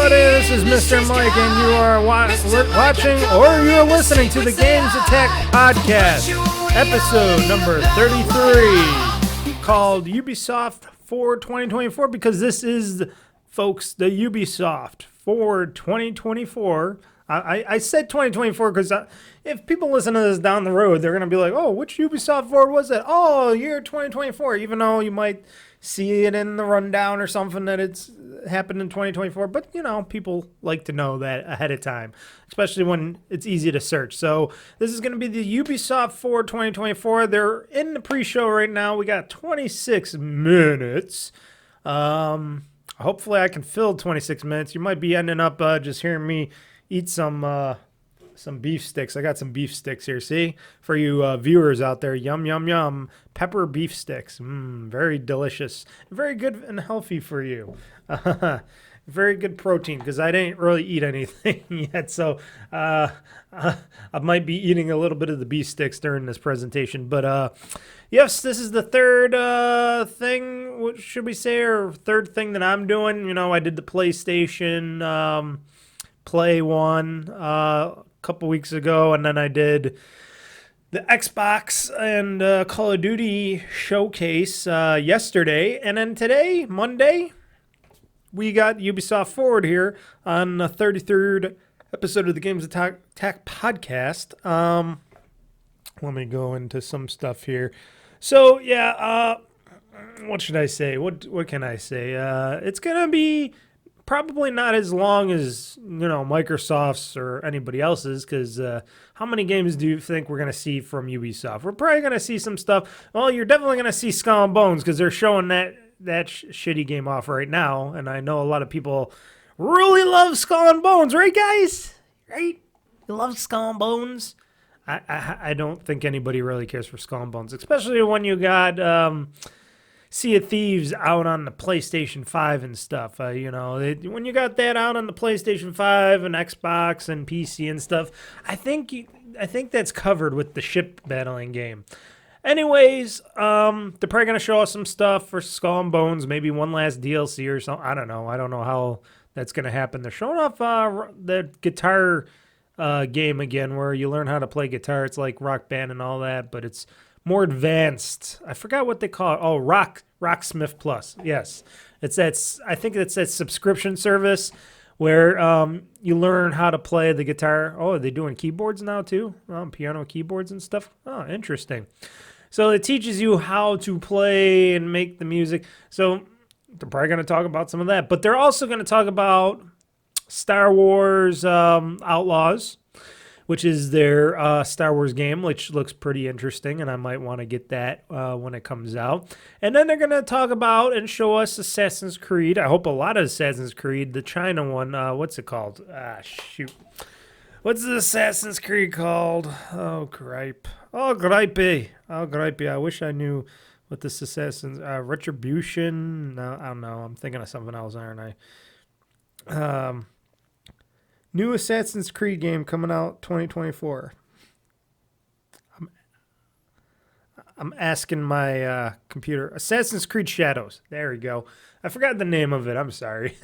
everybody. This is Mr. Mike, and you are watching or you're listening to the GamezAttack podcast, episode number 33, called Ubisoft for 2024, because this is, folks, the Ubisoft for 2024. I said 2024 because if people listen to this down the road, they're going to be like, oh, which Ubisoft Forward was it? Oh, year 2024, even though you might see it in the rundown or something that it's happened in 2024. But, you know, people like to know that ahead of time, especially when it's easy to search. So this is going to be the Ubisoft Forward 2024. They're in the pre-show right now. We got 26 minutes. Hopefully I can fill 26 minutes. You might be ending up just hearing me eat some beef sticks. I got some beef sticks here. See, for you viewers out there, yum yum yum, pepper beef sticks. Very delicious, very good and healthy for you. Very good protein because I didn't really eat anything yet, so I might be eating a little bit of the beef sticks during this presentation. But yes, this is the third thing. What should we say, or third thing that I'm doing? You know, I did the PlayStation Play one a couple weeks ago, and then I did the Xbox and Call of Duty showcase yesterday, and then today, Monday, we got Ubisoft Forward here on the 33rd episode of the GamezAttack podcast. Let me go into some stuff here. So yeah, what should I say? What can I say? It's gonna be probably not as long as, you know, Microsoft's or anybody else's, because how many games do you think we're going to see from Ubisoft? We're probably going to see some stuff. Well, you're definitely going to see Skull and Bones, because they're showing that shitty game off right now, and I know a lot of people really love Skull and Bones, right, guys? Right? You love Skull and Bones? I don't think anybody really cares for Skull and Bones, especially when you got Sea of Thieves out on the PlayStation 5 and stuff. You know, when you got that out on the PlayStation 5 and Xbox and PC and stuff, I think that's covered with the ship battling game. Anyways, they're probably going to show us some stuff for Skull and Bones, maybe one last DLC or something. I don't know how that's going to happen. They're showing off the guitar game again, where you learn how to play guitar. It's like Rock Band and all that, but it's more advanced. I forgot what they call it. Oh, Rocksmith Plus. Yes. I think it's that subscription service where you learn how to play the guitar. Oh, are they doing keyboards now too? Piano keyboards and stuff. Oh, interesting. So it teaches you how to play and make the music. So they're probably going to talk about some of that. But they're also going to talk about Star Wars Outlaws, which is their Star Wars game, which looks pretty interesting, and I might want to get that when it comes out. And then they're going to talk about and show us Assassin's Creed. I hope a lot of Assassin's Creed. The China one, what's it called? Shoot. What's the Assassin's Creed called? Oh, gripe. Oh, gripey. I wish I knew what this Assassin's... Retribution? No, I don't know. I'm thinking of something else, aren't I? New Assassin's Creed game coming out 2024. I'm asking my computer. Assassin's Creed Shadows. There we go. I forgot the name of it. I'm sorry.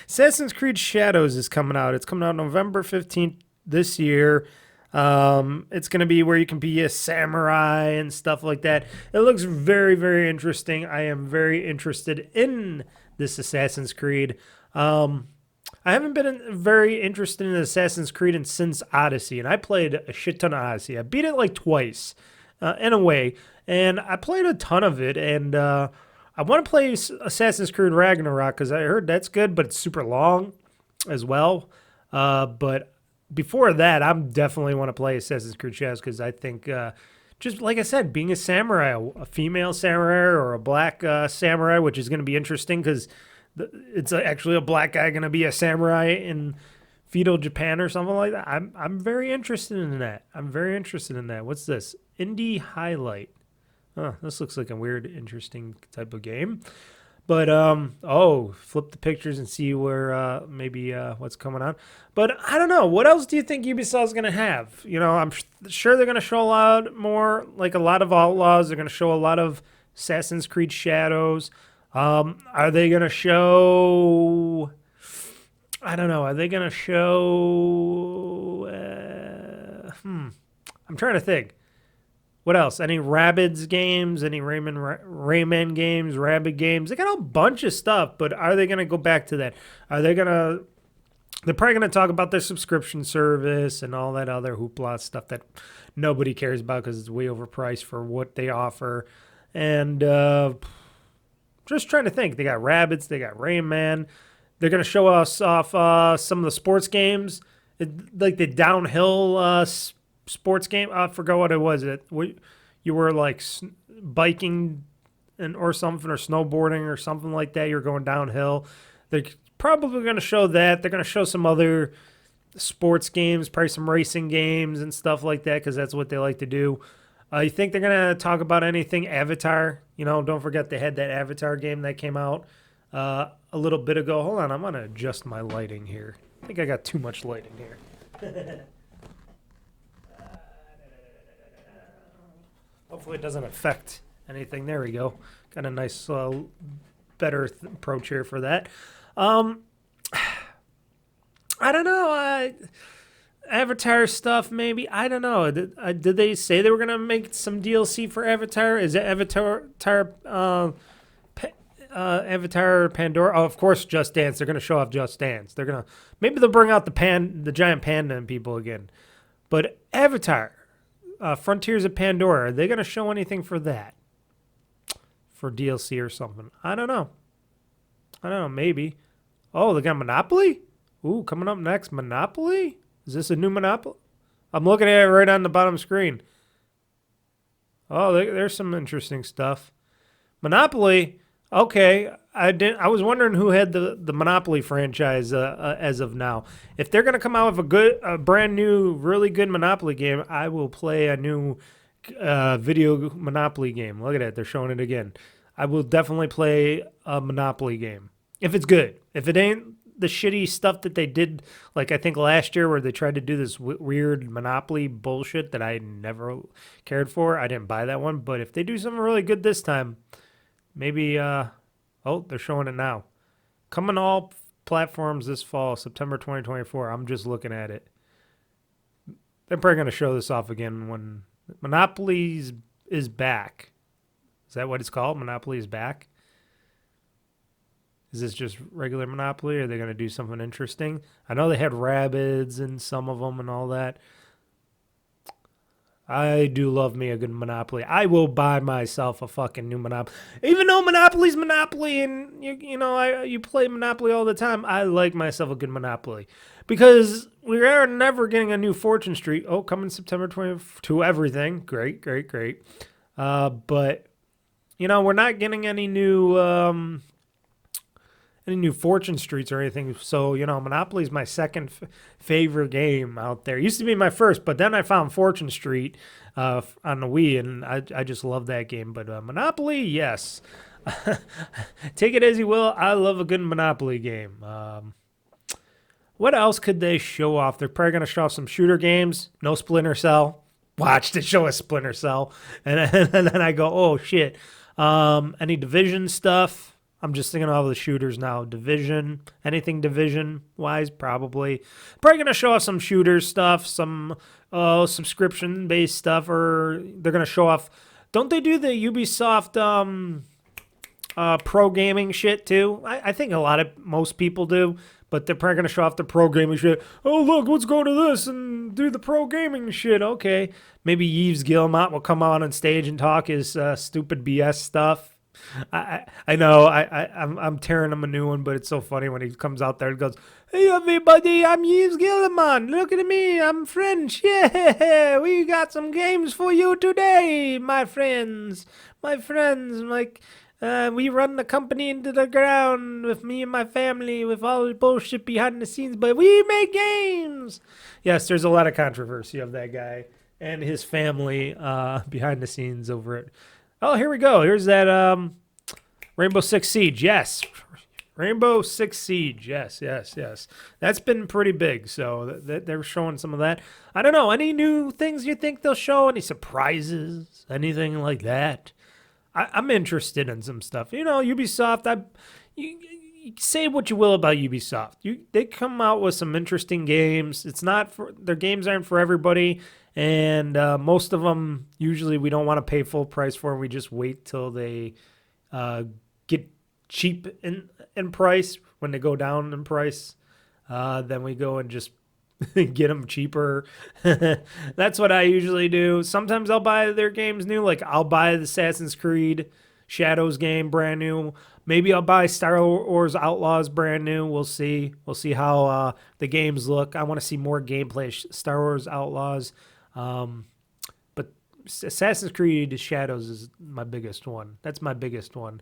Assassin's Creed Shadows is coming out. It's coming out November 15th this year. It's going to be where you can be a samurai and stuff like that. It looks very, very interesting. I am very interested in this Assassin's Creed. I haven't been very interested in Assassin's Creed since Odyssey, and I played a shit ton of Odyssey. I beat it like twice, in a way, and I played a ton of it, and I want to play Assassin's Creed Ragnarok, because I heard that's good, but it's super long as well. But before that, I definitely want to play Assassin's Creed Shadows, because I think, just like I said, being a samurai, a female samurai or a black samurai, which is going to be interesting, because it's actually a black guy going to be a samurai in feudal Japan or something like that. I'm very interested in that. What's this? Indie Highlight. This looks like a weird, interesting type of game. But, flip the pictures and see where maybe what's coming on. But I don't know. What else do you think Ubisoft's going to have? You know, I'm sure they're going to show a lot more, like a lot of Outlaws. They're going to show a lot of Assassin's Creed Shadows. Are they going to show I don't know. Are they going to show... I'm trying to think. What else? Any Rabbids games? Any Rayman games? Rabbid games? They got a bunch of stuff, but are they going to go back to that? Are they going to... They're probably going to talk about their subscription service and all that other hoopla stuff that nobody cares about because it's way overpriced for what they offer. And just trying to think. They got Rabbids. They got Rayman. They're going to show us off some of the sports games. Like the downhill sports game. I forgot what it was. You were like biking or something, or snowboarding or something like that. You're going downhill. They're probably going to show that. They're going to show some other sports games, probably some racing games and stuff like that, because that's what they like to do. You think they're going to talk about anything Avatar? You know, don't forget they had that Avatar game that came out a little bit ago. Hold on, I'm going to adjust my lighting here. I think I got too much lighting here. Hopefully it doesn't affect anything. There we go. Got a nice, better approach here for that. I don't know. Avatar stuff, maybe. I don't know. Did they say they were going to make some DLC for Avatar? Is it Avatar Pandora? Oh, of course, Just Dance. They're going to show off Just Dance. Maybe they'll bring out the giant panda and people again. But Avatar, Frontiers of Pandora, are they going to show anything for that? For DLC or something? I don't know. Maybe. Oh, they got Monopoly? Ooh, coming up next, Monopoly? Is this a new Monopoly? I'm looking at it right on the bottom screen. Oh, there's some interesting stuff. Monopoly. Okay, I was wondering who had the Monopoly franchise as of now. If they're gonna come out with a brand new, really good Monopoly game, I will play a new video Monopoly game. Look at it, they're showing it again. I will definitely play a Monopoly game if it's good. If it ain't the shitty stuff that they did, like I think last year where they tried to do this weird Monopoly bullshit that I never cared for, I didn't buy that one. But if they do something really good this time, maybe, oh, they're showing it now. Coming to all platforms this fall, September 2024. I'm just looking at it. They're probably going to show this off again when Monopoly is back. Is that what it's called? Monopoly is back? Is this just regular Monopoly, or are they going to do something interesting? I know they had Rabbids and some of them and all that. I do love me a good Monopoly. I will buy myself a fucking new Monopoly. Even though Monopoly's Monopoly and you play Monopoly all the time, I like myself a good Monopoly. Because we are never getting a new Fortune Street. Oh, coming September 20th to everything. Great. But, we're not getting any new Fortune Streets or anything. So, Monopoly is my second favorite game out there. It used to be my first, but then I found Fortune Street on the Wii, and I just love that game. But Monopoly, yes. Take it as you will. I love a good Monopoly game. What else could they show off? They're probably going to show off some shooter games. No Splinter Cell. Watch to show a Splinter Cell. And then I go, oh, shit. Any Division stuff? I'm just thinking of all the shooters now. Division, anything Division-wise, probably. Probably going to show off some shooter stuff, some subscription-based stuff, or they're going to show off... Don't they do the Ubisoft pro gaming shit, too? I think most people do, but they're probably going to show off the pro gaming shit. Oh, look, let's go to this and do the pro gaming shit. Okay. Maybe Yves Guillemot will come out on stage and talk his stupid BS stuff. I know I'm tearing him a new one, but it's so funny when he comes out there and goes, "Hey everybody, I'm Yves Guillemot. Look at me, I'm French. Yeah, we got some games for you today, my friends. Like we run the company into the ground with me and my family, with all the bullshit behind the scenes, but we make games." Yes, there's a lot of controversy of that guy and his family behind the scenes over it. Oh, here we go. Here's that Rainbow Six Siege. Yes. Rainbow Six Siege. Yes. That's been pretty big, so they're showing some of that. I don't know. Any new things you think they'll show? Any surprises? Anything like that? I'm interested in some stuff. Ubisoft, say what you will about Ubisoft. They come out with some interesting games. It's not for their games aren't for everybody, and most of them usually we don't want to pay full price for. We just wait till they get cheap in price. When they go down in price, then we go and just get them cheaper. That's what I usually do. Sometimes I'll buy their games new. Like I'll buy the Assassin's Creed Shadows game brand new. Maybe I'll buy Star Wars Outlaws brand new. We'll see. We'll see how the games look. I want to see more gameplay. Star Wars Outlaws. But Assassin's Creed Shadows is my biggest one. That's my biggest one.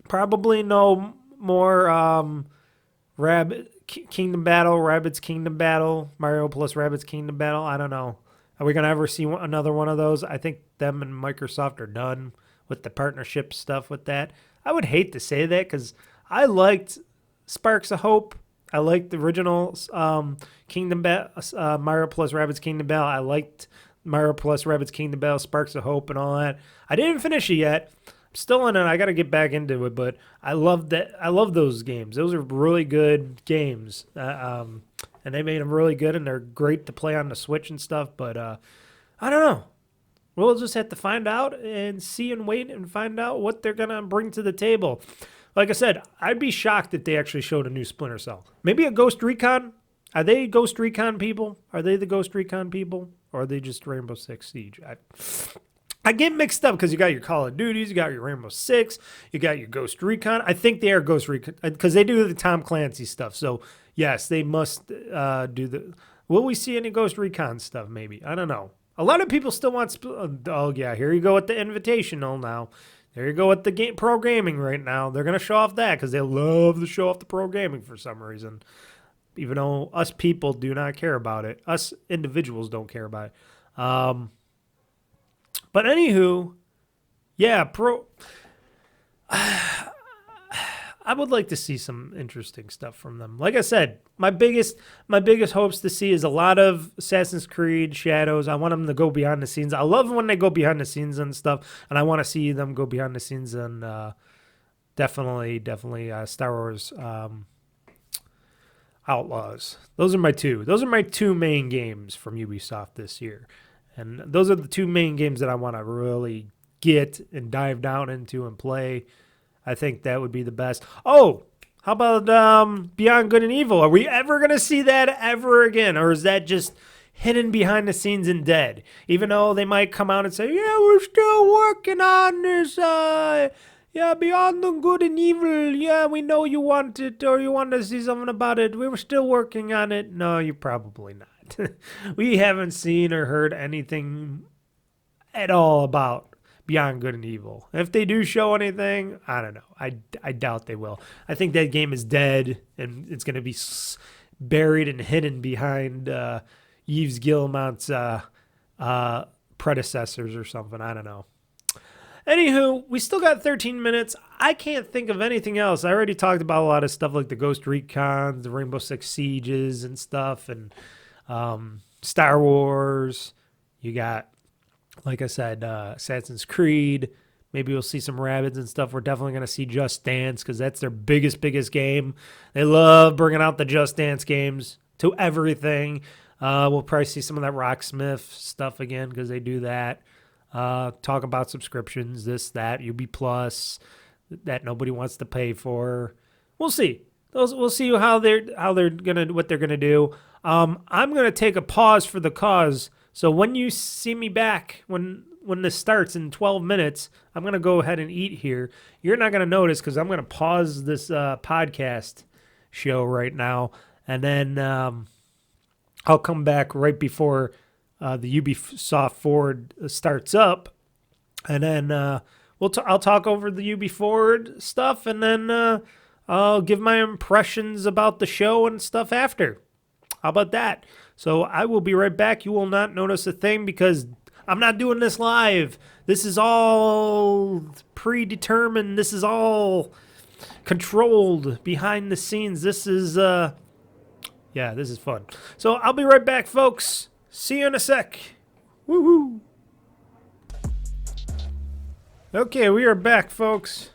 Probably no more Kingdom Battle, Rabbids Kingdom Battle, Mario plus Rabbids Kingdom Battle. I don't know. Are we going to ever see another one of those? I think them and Microsoft are done with the partnership stuff with that. I would hate to say that because I liked Sparks of Hope. I liked the original Mario plus Rabbids Kingdom Battle. I liked Mario plus Rabbids Kingdom Battle, Sparks of Hope, and all that. I didn't finish it yet. I'm still in it. I got to get back into it, but I love that. I love those games. Those are really good games, and they made them really good, and they're great to play on the Switch and stuff. But I don't know. We'll just have to find out and see and wait and find out what they're going to bring to the table. Like I said, I'd be shocked if they actually showed a new Splinter Cell. Maybe a Ghost Recon. Are they Ghost Recon people? Are they the Ghost Recon people? Or are they just Rainbow Six Siege? I get mixed up because you got your Call of Duties, you got your Rainbow Six, you got your Ghost Recon. I think they are Ghost Recon because they do the Tom Clancy stuff. So, yes, they must do the... Will we see any Ghost Recon stuff maybe? I don't know. A lot of people still want... Oh, yeah, here you go with the Invitational now. There you go with the pro gaming right now. They're going to show off that because they love to show off the pro gaming for some reason. Even though us people do not care about it. Us individuals don't care about it. But anywho, yeah, I would like to see some interesting stuff from them. Like I said, my biggest hopes to see is a lot of Assassin's Creed Shadows. I want them to go behind the scenes. I love when they go behind the scenes and stuff, and I want to see them go behind the scenes and definitely Star Wars Outlaws. Those are my two. Those are my two main games from Ubisoft this year. And those are the two main games that I want to really get and dive down into and play. I think that would be the best. Oh, how about Beyond Good and Evil? Are we ever going to see that ever again? Or is that just hidden behind the scenes and dead? Even though they might come out and say, yeah, we're still working on this. Beyond the Good and Evil. Yeah, we know you want it or you want to see something about it. We were still working on it. No, you're probably not. We haven't seen or heard anything at all about Beyond Good and Evil. If they do show anything, I don't know. I doubt they will. I think that game is dead, and it's going to be buried and hidden behind Yves Guillemot's predecessors or something. I don't know. Anywho, we still got 13 minutes. I can't think of anything else. I already talked about a lot of stuff like the Ghost Recon, the Rainbow Six Sieges and stuff, and Star Wars. You got, like I said, Assassin's Creed. Maybe we'll see some Rabbids and stuff. We're definitely going to see Just Dance because that's their biggest game. They love bringing out the Just Dance games to everything. We'll probably see some of that Rocksmith stuff again because they do that. Talk about subscriptions, this, that, Ubi Plus, that nobody wants to pay for. We'll see. We'll see what they're gonna do. I'm gonna take a pause for the cause. So when you see me back, when this starts in 12 minutes, I'm gonna go ahead and eat here. You're not gonna notice because I'm gonna pause this podcast show right now, and then I'll come back right before the Ubisoft Forward starts up, and then I'll talk over the Ubi Forward stuff, and then I'll give my impressions about the show and stuff after. How about that? So I will be right back. You will not notice a thing because I'm not doing this live. This is all predetermined. This is all controlled behind the scenes. This is, this is fun. So I'll be right back, folks. See you in a sec. Woohoo. Okay, we are back, folks.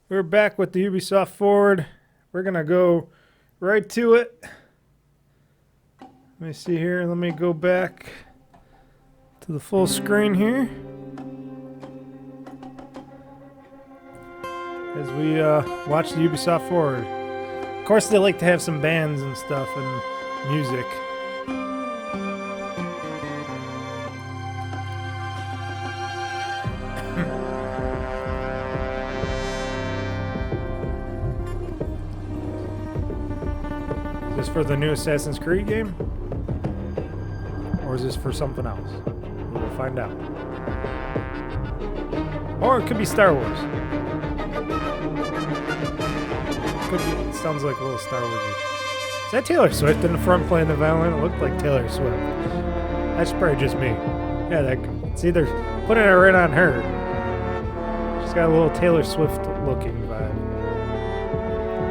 We're back with the Ubisoft Forward. We're going to go right to it. Let me see here. Let me go back to the full screen here. As we watch the Ubisoft Forward. Of course, they like to have some bands and stuff and music. Is this for the new Assassin's Creed game? Or is this for something else? We'll find out. Or it could be Star Wars. Could be, it sounds like a little Star Wars. Is that Taylor Swift in the front playing the violin? It looked like Taylor Swift. That's probably just me. Yeah, it's either putting it right on her. She's got a little Taylor Swift looking vibe.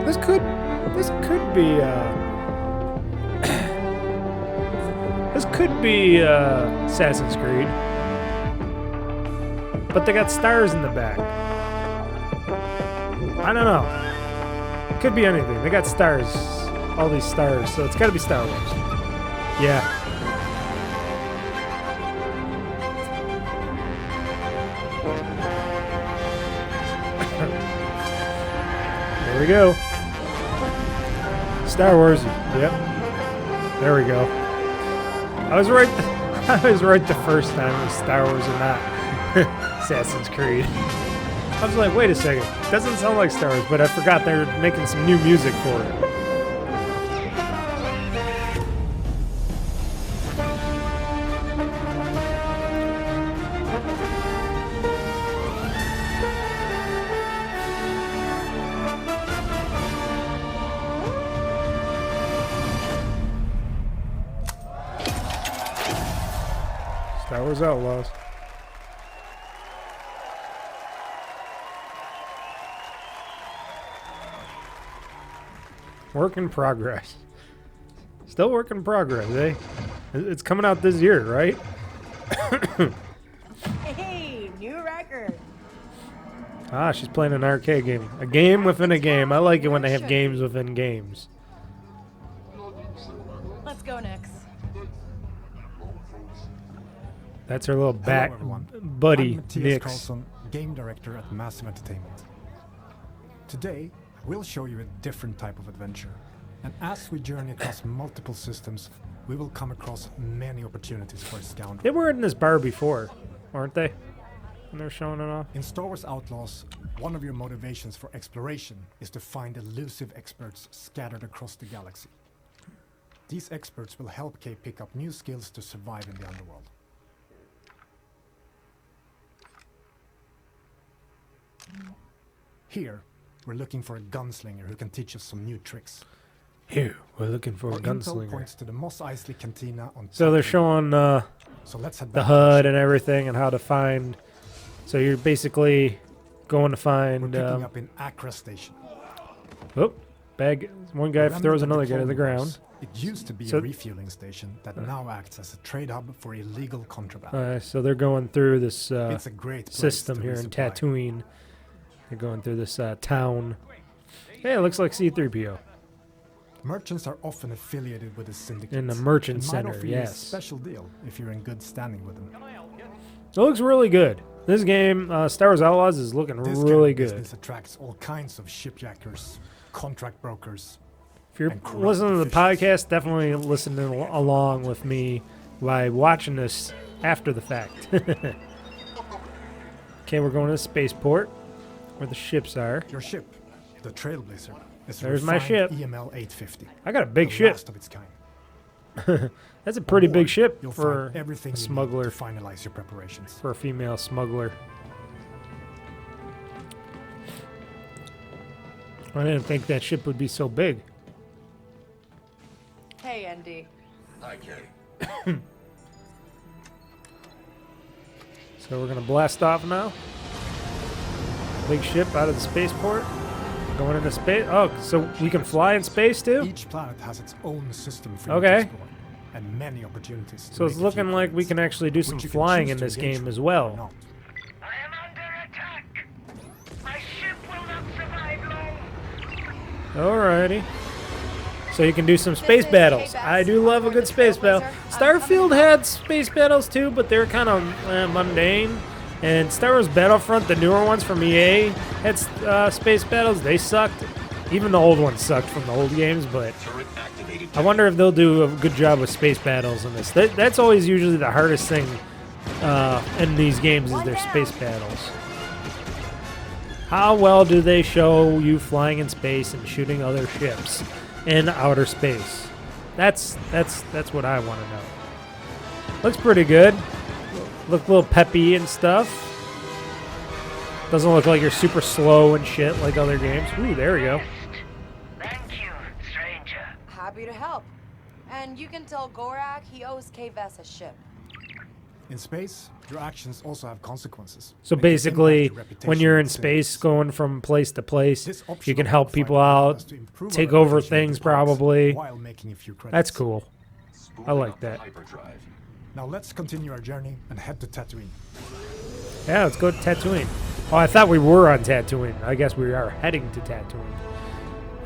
This could be this could be Assassin's Creed. But they got stars in the back. I don't know. It could be anything. They got stars. All these stars. So it's got to be Star Wars. Yeah. There we go. Star Wars. Yep. There we go. I was right. I was right the first time it was Star Wars and not Assassin's Creed. I was like, wait a second. Doesn't sound like Star Wars, but I forgot they were making some new music for it. Star Wars Outlaws. Work in progress. Still work in progress, eh? It's coming out this year, right? Hey, new record. Ah, she's playing an arcade game. A game within a game. I like it when they have games within games. Let's go next. That's her little back buddy, I'm Matthias Nix. Carlson, game director at Massive Entertainment. Today, we'll show you a different type of adventure. And as we journey across multiple systems, we will come across many opportunities for a scoundrel. They were in this bar before, weren't they? When they're showing it off. In Star Wars Outlaws, one of your motivations for exploration is to find elusive experts scattered across the galaxy. These experts will help Kay pick up new skills to survive in the underworld. Here, we're looking for a gunslinger who can teach us some new tricks. Here, we're looking for a Our intel gunslinger. points to the Mos Eisley Cantina on So they're Tatooine. showing So let's head the back HUD and everything and how to find. So you're basically going to We're find. picking up in Accra Station. Oh, bag. One guy Remember throws the another guy to the deployment ground. was? It used to be So- a refueling station that now acts as a trade hub for illegal contraband. So they're going through this It's a great place system to here in resupply. Tatooine. They're going through this town. Hey, it looks like C-3PO. Merchants are often affiliated with the syndicate. In the merchant It might center, offer you a yes. special deal if you're in good standing with them. It looks really good. This game, Star Wars Outlaws, is looking This really kind of good. business attracts all kinds of shipjackers, contract brokers. If you're and corrupt listening to the officials. podcast, definitely listen along with me by watching this after the fact. Okay, we're going to the spaceport where the ships are. Your ship, the Trailblazer, is a There's my refined ship. EML 850. I got a big the ship. last of its kind. That's a pretty big Aboard, ship you'll for find everything a you need smuggler, to finalize your preparations. for a female smuggler. I didn't think that ship would be so big. Hey, Andy. So we're gonna blast off now. Big ship out of the spaceport. Going into space. Oh, so we can fly in space too? Each planet has its own system for you Okay. to explore, and many opportunities. To So it's make a few looking like we friends, can actually do some which you can flying choose in to this engage game with as or well. not. I am under attack. My ship will not survive. Alrighty. So you can do some space is battles. Kbps. I do love a good space battle. Starfield had space battles too, but they're kind of mundane. And Star Wars Battlefront, the newer ones from EA, had space battles. They sucked. Even the old ones sucked from the old games, but I wonder if they'll do a good job with space battles in this. That's always usually the hardest thing in these games is their space battles. How well do they show you flying in space and shooting other ships in outer space? That's what I want to know. Looks pretty good. Look a little peppy and stuff. Doesn't look like you're super slow and shit like other games. Ooh, there we go. Thank you, stranger. Happy to help. And you can tell Gorak he owes Kbps a ship. In space, your actions also have consequences. So They can basically, impact your reputation when you're in and space status. going from place to place, This you optional can help modifier people will allow out, us to improve take our over reputation in things the parks probably. while making a few credits. That's cool. I like that. Now let's continue our journey and head to Tatooine. Yeah, let's go to Tatooine. Oh, I thought we were on Tatooine. I guess we are heading to Tatooine.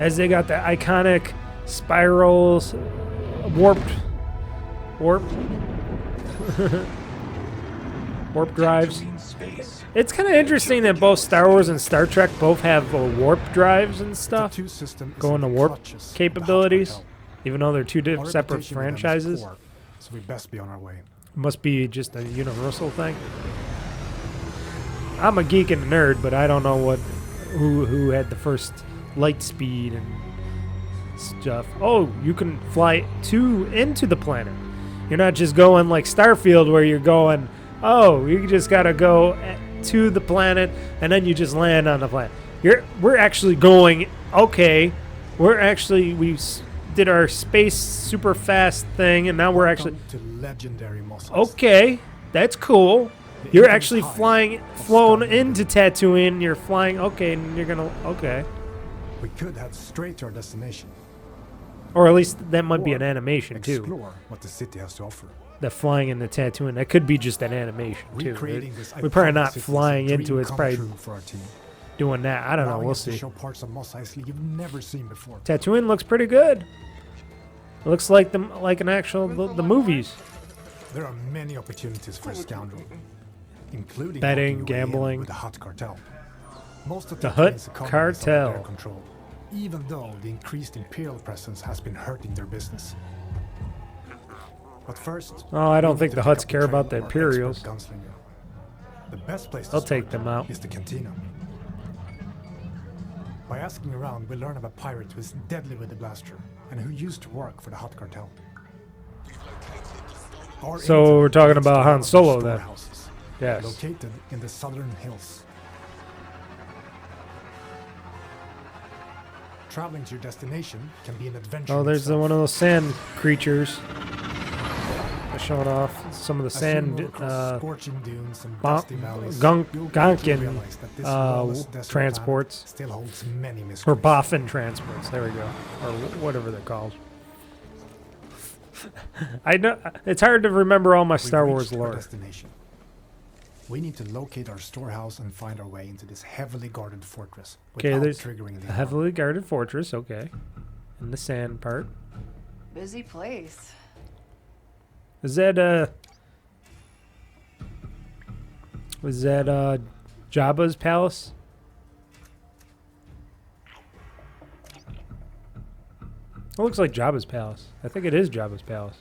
As they got the iconic spirals, warp drives. It's kind of interesting that both Star Wars and Star Trek both have warp drives and The stuff, Tattoo system is going in to the warp clutches of the capabilities, Hot Cartel. even though they're two Our separate reputation with them is franchises. poor, so we best be on our way. Must be just a universal thing. I'm a geek and a nerd, but I don't know who had the first light speed and stuff. Oh, you can fly into the planet. You're not just going like Starfield where you're going, oh, you just gotta go to the planet and then you just land on the planet. We're actually going, okay, we did our space super fast thing and now we're actually, Welcome to legendary Mos. okay, that's cool. You're infinite actually high flown of Star into Tatooine. You're flying, okay, and you're gonna, okay. We could head straight to our destination. Or at least that might be Or an animation too. Explore what the city has to offer. The flying into Tatooine, that could be just an animation too. Recreating this We're probably iconic not city is a flying dream into it. It's come probably true for our team. doing that. I don't know. Allowing We'll us to see. show parts of Mos Eisley you've never seen before. Tatooine looks pretty good. It looks like an actual the movies. There are many opportunities for a scoundrel, including Betting, walking your way in gambling. with the Hut Cartel. Most of The Hutt Tatooine's economy is under their Cartel. control, even though the increased Imperial presence has been hurting their business. But first, Oh, I don't we think need the to pick Hutts up care trail about the of our Imperials. expert gunslinger. The best place to I'll take start them out. is the cantina. By asking around, we learn of a pirate who is deadly with the blaster and who used to work for the Hut Cartel. Our So intel we're talking leads to about one Han of Solo their then. storehouses, Yes. located in the southern hills. Traveling to your destination can be an adventure. Oh, in there's itself. one of those sand creatures. They're showing off some of the As you sand move across scorching dunes and bon- dusty valleys, gunk- you'll quickly gonkin, realize that this uh, lawless desert transports. planet still holds many or mysteries. boffin transports. There we go, or whatever they're called. I know it's hard to remember all my We've Star Wars reached our lore. destination. We need to locate our storehouse and find our way into this heavily guarded fortress Okay, without there's triggering the a alarm. heavily guarded fortress. Okay, in the sand part. Busy place. Is that was that Jabba's palace? It looks like Jabba's palace. I think it is Jabba's palace.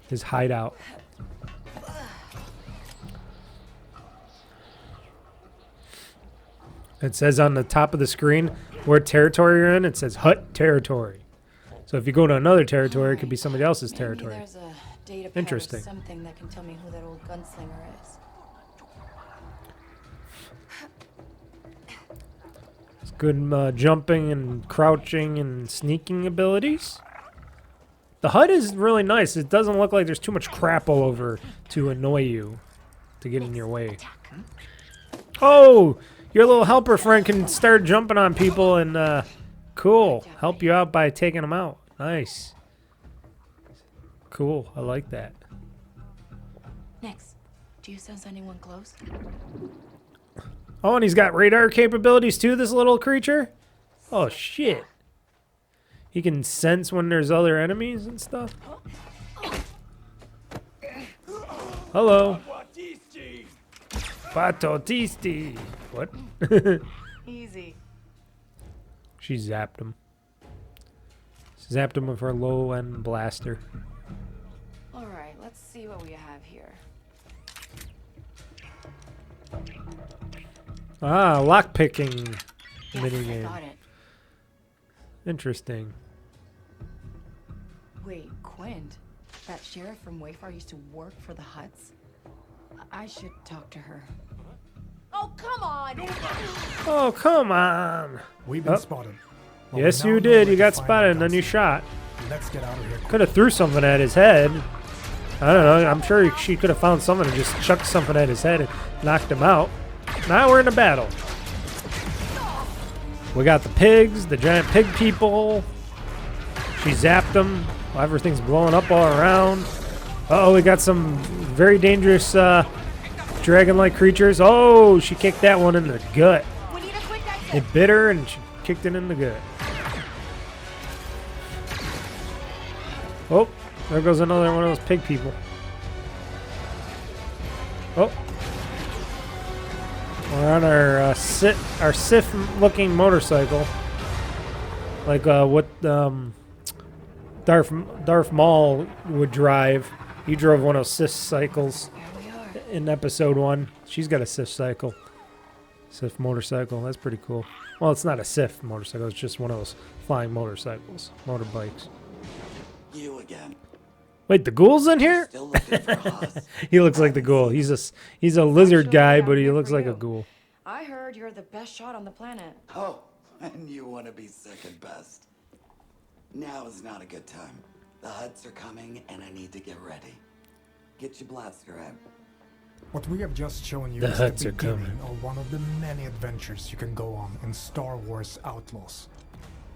His hideout. It says on the top of the screen what territory you're in. It says Hutt territory. So if you go to another territory, it could be somebody else's Maybe territory. there's a data pad Interesting. or something that can tell me who that old gunslinger is. It's good jumping and crouching and sneaking abilities. The HUD is really nice. It doesn't look like there's too much crap all over to annoy you, to get in your way. Oh, your little helper friend can start jumping on people and cool, help you out by taking them out. Nice. Cool, I like that. Next, do you sense anyone close? Oh, and he's got radar capabilities too, this little creature? Oh shit. He can sense when there's other enemies and stuff. Hello. Batotisti. What? Easy. She zapped him. She zapped him with her low-end blaster. All right, let's see what we have here. Ah, lockpicking Yes, I minigame. got it. Interesting. Wait, Quint, that sheriff from Wayfar used to work for the Huts? I should talk to her. Oh, come on! Oh, come on. We've been Oh. spotted. Well, Yes, we now you know did. where You to got find spotted and the then you guns. shot. Let's get out of here. Could have threw something at his head. I don't know. I'm sure she could have found something and just chucked something at his head and knocked him out. Now we're in a battle. We got the pigs, the giant pig people. She zapped them. Everything's blowing up all around. Uh-oh, we got some very dangerous dragon-like creatures. Oh, she kicked that one in the gut. We need a quick exit. It bit her and she kicked it in the gut. Oh, there goes another one of those pig people. Oh. We're on our Sith-looking motorcycle. Like what Darth Maul would drive. He drove one of those Sith cycles Here we are. in episode 1. She's got a Sith cycle. Sith motorcycle. That's pretty cool. Well, it's not a Sith motorcycle. It's just one of those flying motorcycles. Motorbikes. You again. Wait, the ghoul's in here? Still looking for Haas. He looks like the ghoul. He's a lizard Actually, guy, I'm but he here looks for like a you. ghoul. I heard you're the best shot on the planet. Oh, and you want to be second best. Now is not a good time. The Huts are coming, and I need to get ready. Get your blaster out. What we have just shown you The is Huts the are beginning coming. of one of the many adventures you can go on in Star Wars Outlaws.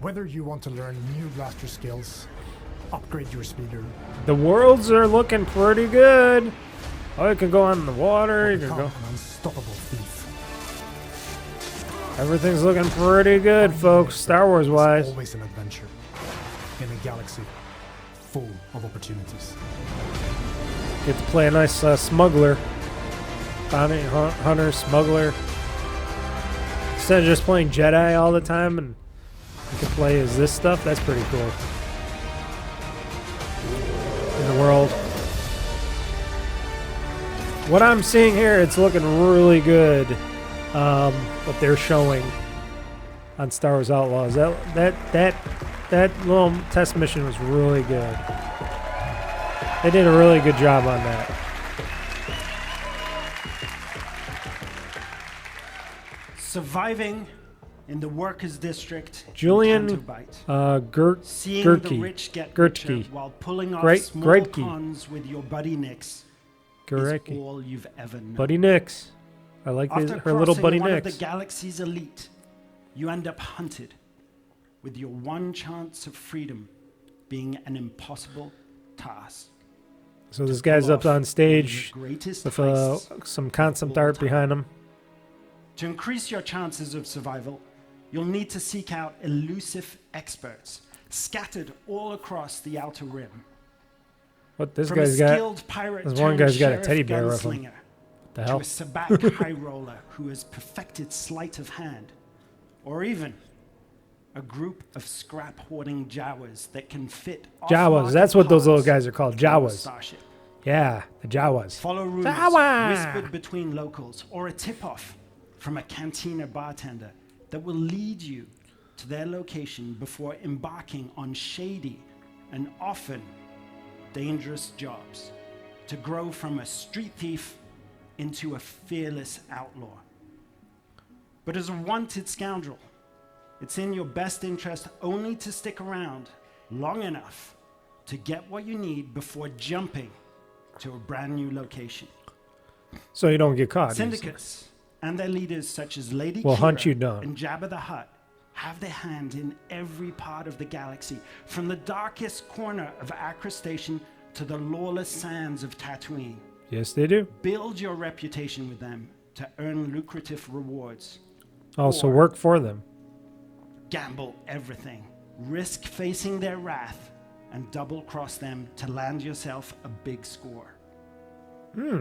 Whether you want to learn new blaster skills, upgrade your speeder, The worlds are looking pretty good. Oh, you can go on the water. or You can become go. an unstoppable thief. Everything's looking pretty good, folks. Star Wars It's wise. always an adventure in a galaxy full of opportunities. Get to play a nice smuggler, bounty hunter, smuggler. Instead of just playing Jedi all the time, and you can play as this stuff. That's pretty cool. In the world. What I'm seeing here, it's looking really good. What they're showing on Star Wars Outlaws. That little test mission was really good. They did a really good job on that. Surviving in the workers' district. in Julian Canto Bight. Seeing the Gertke. rich get Gertke. richer while pulling off Great- small Greatke. cons with your buddy Nix Correct. is all you've ever known. Buddy Nix. I like After her little crossing buddy one Nix. of the galaxy's elite, you end up hunted, with your one chance of freedom being an impossible task. So this guy's up on stage Greatest with heists some concept all art time. behind him. To increase your chances of survival, you'll need to seek out elusive experts scattered all across the Outer Rim. What this From guy's a got? skilled pirate this one turned guy's got a sheriff teddy bear with him. gunslinger, The to hell? a sabak high roller who has perfected sleight of hand, or even a group of scrap hoarding Jawas that can fit Jawas. off-market That's what those little parts guys are called. to your Jawas. starship. Yeah, the Jawas. Follow rumors Jawa! whispered between locals, or a tip-off from a cantina bartender that will lead you to their location before embarking on shady and often dangerous jobs to grow from a street thief into a fearless outlaw. But as a wanted scoundrel, it's in your best interest only to stick around long enough to get what you need before jumping to a brand new location. So you don't get caught. easily. Syndicates and their leaders such as Lady Will Kira hunt you down. and Jabba the Hutt have their hand in every part of the galaxy, from the darkest corner of Accra Station to the lawless sands of Tatooine. Yes, they do. Build your reputation with them to earn lucrative rewards. Also Or- work for them. gamble everything, risk facing their wrath, and double-cross them to land yourself a big score.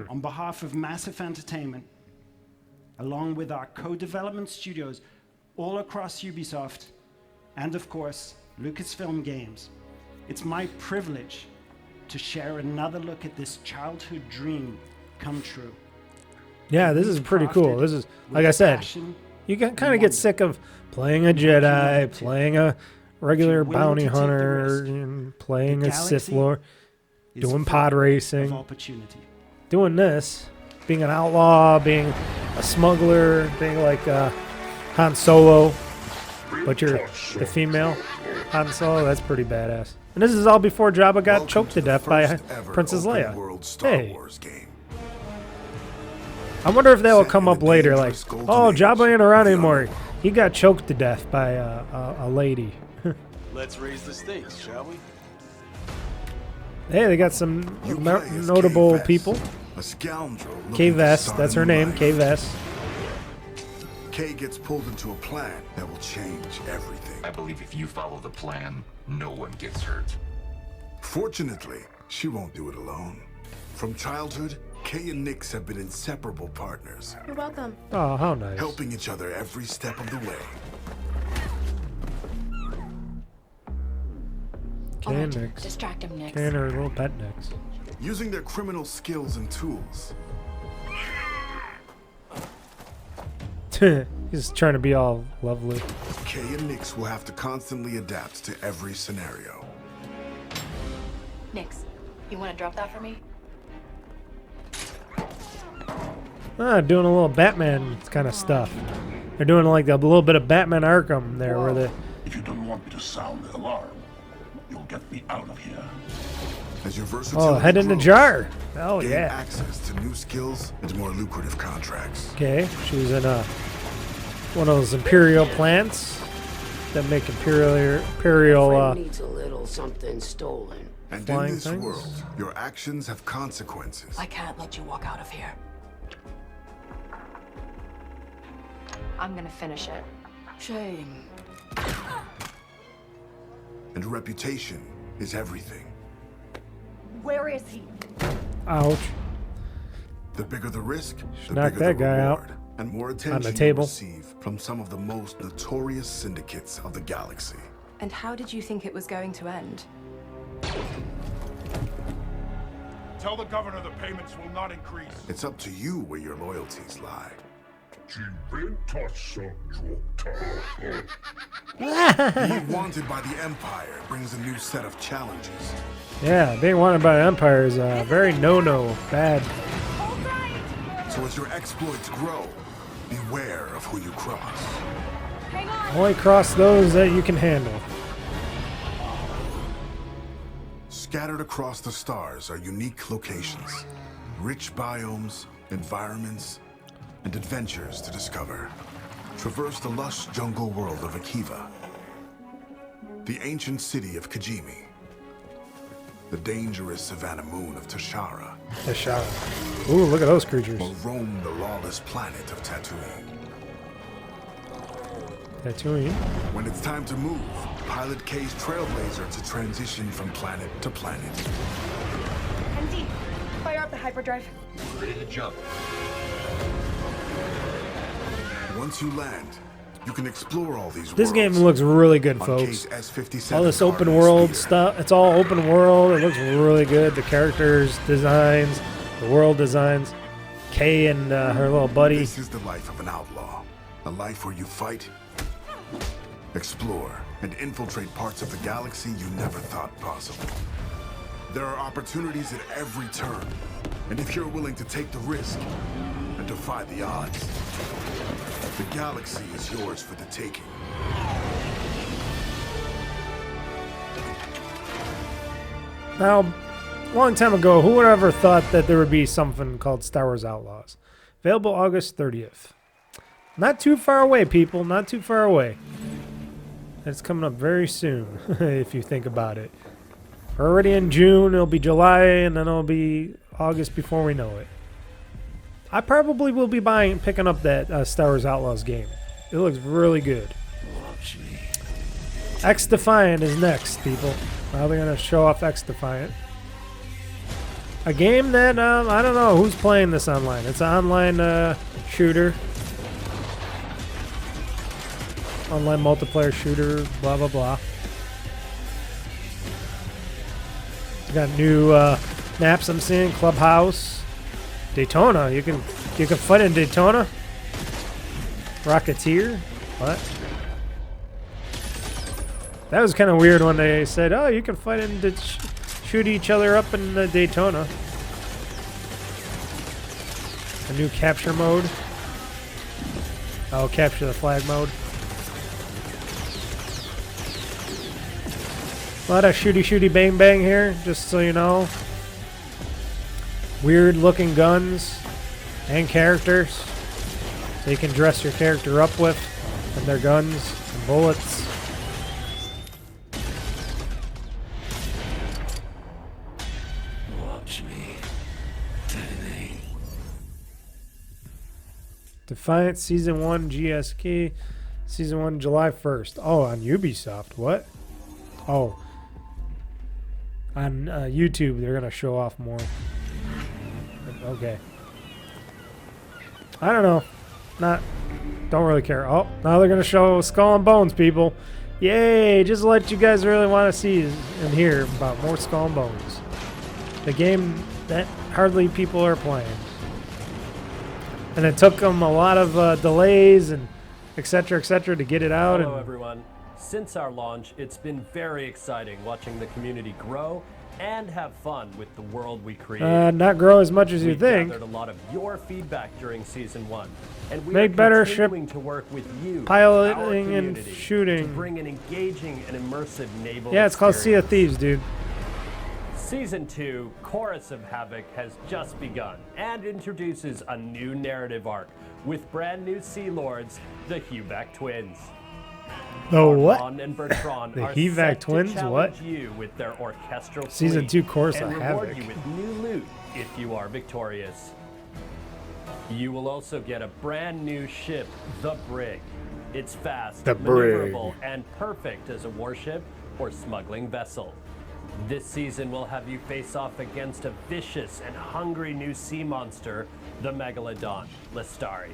On behalf of Massive Entertainment, along with our co-development studios all across Ubisoft, and of course, Lucasfilm Games, it's my privilege to share another look at this childhood dream come true. Yeah, this is pretty cool. This is, like I said, you can kind of get sick of playing a Jedi, playing a regular bounty hunter, and playing a Sith Lord, doing pod racing, doing this, being an outlaw, being a smuggler, being like Han Solo, but you're the female Han Solo. That's pretty badass. And this is all before Jabba got choked to death by Princess Leia. Hey. I wonder if that will come up later, like, oh, Jabba ain't around anymore. He got choked to death by a lady. Let's raise the stakes, shall we? Hey, they got some notable people. A scoundrel. Kbps, that's her name, Kbps. Kay gets pulled into a plan that will change everything. I believe if you follow the plan, no one gets hurt. Fortunately, she won't do it alone. From childhood, Kay and Nix have been inseparable partners. You're welcome. Oh, how nice. Helping each other every step of the way. Kay and Nix. Distract him, Nix. Kay and her little pet Nix. Using their criminal skills and tools. He's trying to be all lovely. Kay and Nix will have to constantly adapt to every scenario. Nix, you want to drop that for me? Doing a little Batman kind of stuff. They're doing like a little bit of Batman Arkham there, where they. If you don't want me to sound the alarm, you'll get me out of here. As your versatility Head in the grows, jar. Oh, gain yeah. access to new skills and more lucrative contracts. Okay, she was in one of those Imperial plants that make Imperial needs a little something stolen. And in flying this things? world, your actions have consequences. I can't let you walk out of here. I'm gonna finish it. Shame. And reputation is everything. Where is he? Ouch. The bigger the risk, the knock bigger that the guy out. reward, and more attention you table. receive from some of the most notorious syndicates of the galaxy. And how did you think it was going to end? Tell the governor the payments will not increase. It's up to you where your loyalties lie. Being wanted by the Empire brings a new set of challenges. Yeah, being wanted by the Empire is very no-no, bad. So as your exploits grow, beware of who you cross. Hang on! Only cross those that you can handle. Scattered across the stars are unique locations, rich biomes, environments, and adventures to discover. Traverse the lush jungle world of Akiva, the ancient city of Kijimi, the dangerous savannah moon of Tashara, Ooh, look at those creatures. or roam the lawless planet of Tatooine. Tatooine. When it's time to move, pilot K's Trailblazer to transition from planet to planet. MD, fire up the hyperdrive. Ready to jump. Once you land, you can explore all these This worlds game looks really good, on folks. K's S57 All this open Cardinal world speeder. stuff. It's all open world. It looks really good. The characters, designs, the world designs. Kay and her little buddy. This is the life of an outlaw. A life where you fight, explore, and infiltrate parts of the galaxy you never thought possible. There are opportunities at every turn, and if you're willing to take the risk and defy the odds, the galaxy is yours for the taking. Now, a long time ago, who would have ever thought that there would be something called Star Wars Outlaws? Available August 30th. Not too far away, people. Not too far away. It's coming up very soon, if you think about it. We're already in June. It'll be July, and then it'll be August before we know it. I probably will be picking up that Star Wars Outlaws game. It looks really good. X Defiant is next, people. Now they're gonna show off X Defiant. A game that I don't know who's playing this online. It's an online shooter, online multiplayer shooter. Blah blah blah. Got new maps I'm seeing. Clubhouse, Daytona. You can fight in Daytona. Rocketeer. What? That was kind of weird when they said, "Oh, you can fight in shoot each other up in Daytona." A new capture mode. Oh, capture the flag mode. A lot of shooty bang bang here, just so you know. Weird looking guns and characters, so you can dress your character up with, and their guns and bullets. Watch me. Detonate. Defiant Season 1 GSK. Season 1 July 1st. Oh, on Ubisoft. What? Oh. On YouTube, they're going to show off more. Okay. I don't know. Don't really care. Oh, now they're going to show Skull and Bones, people. Yay! Just what you guys really want to see and hear about more Skull and Bones. The game that hardly people are playing. And it took them a lot of delays and etc. to get it out. Hello, everyone. Since our launch, it's been very exciting watching the community grow and have fun with the world we created. Not grow as much as you think. We gathered a lot of your feedback during Season 1, and we Make are better continuing ship to work with you, piloting our and community, shooting. to bring an engaging and immersive naval Yeah, it's called Sea of experience. Thieves, dude. Season 2, Chorus of Havoc, has just begun and introduces a new narrative arc with brand new Sea Lords, the Huvac twins. The what? Armand and Bertrand The are Huvac set to twins? challenge What? you with their orchestral Season fleet 2 Chorus and of reward Havoc. you with new loot if you are victorious. You will also get a brand new ship, the Brig. It's fast, The Brig. maneuverable, and perfect as a warship or smuggling vessel. This season will have you face off against a vicious and hungry new sea monster, the Megalodon, Lestari.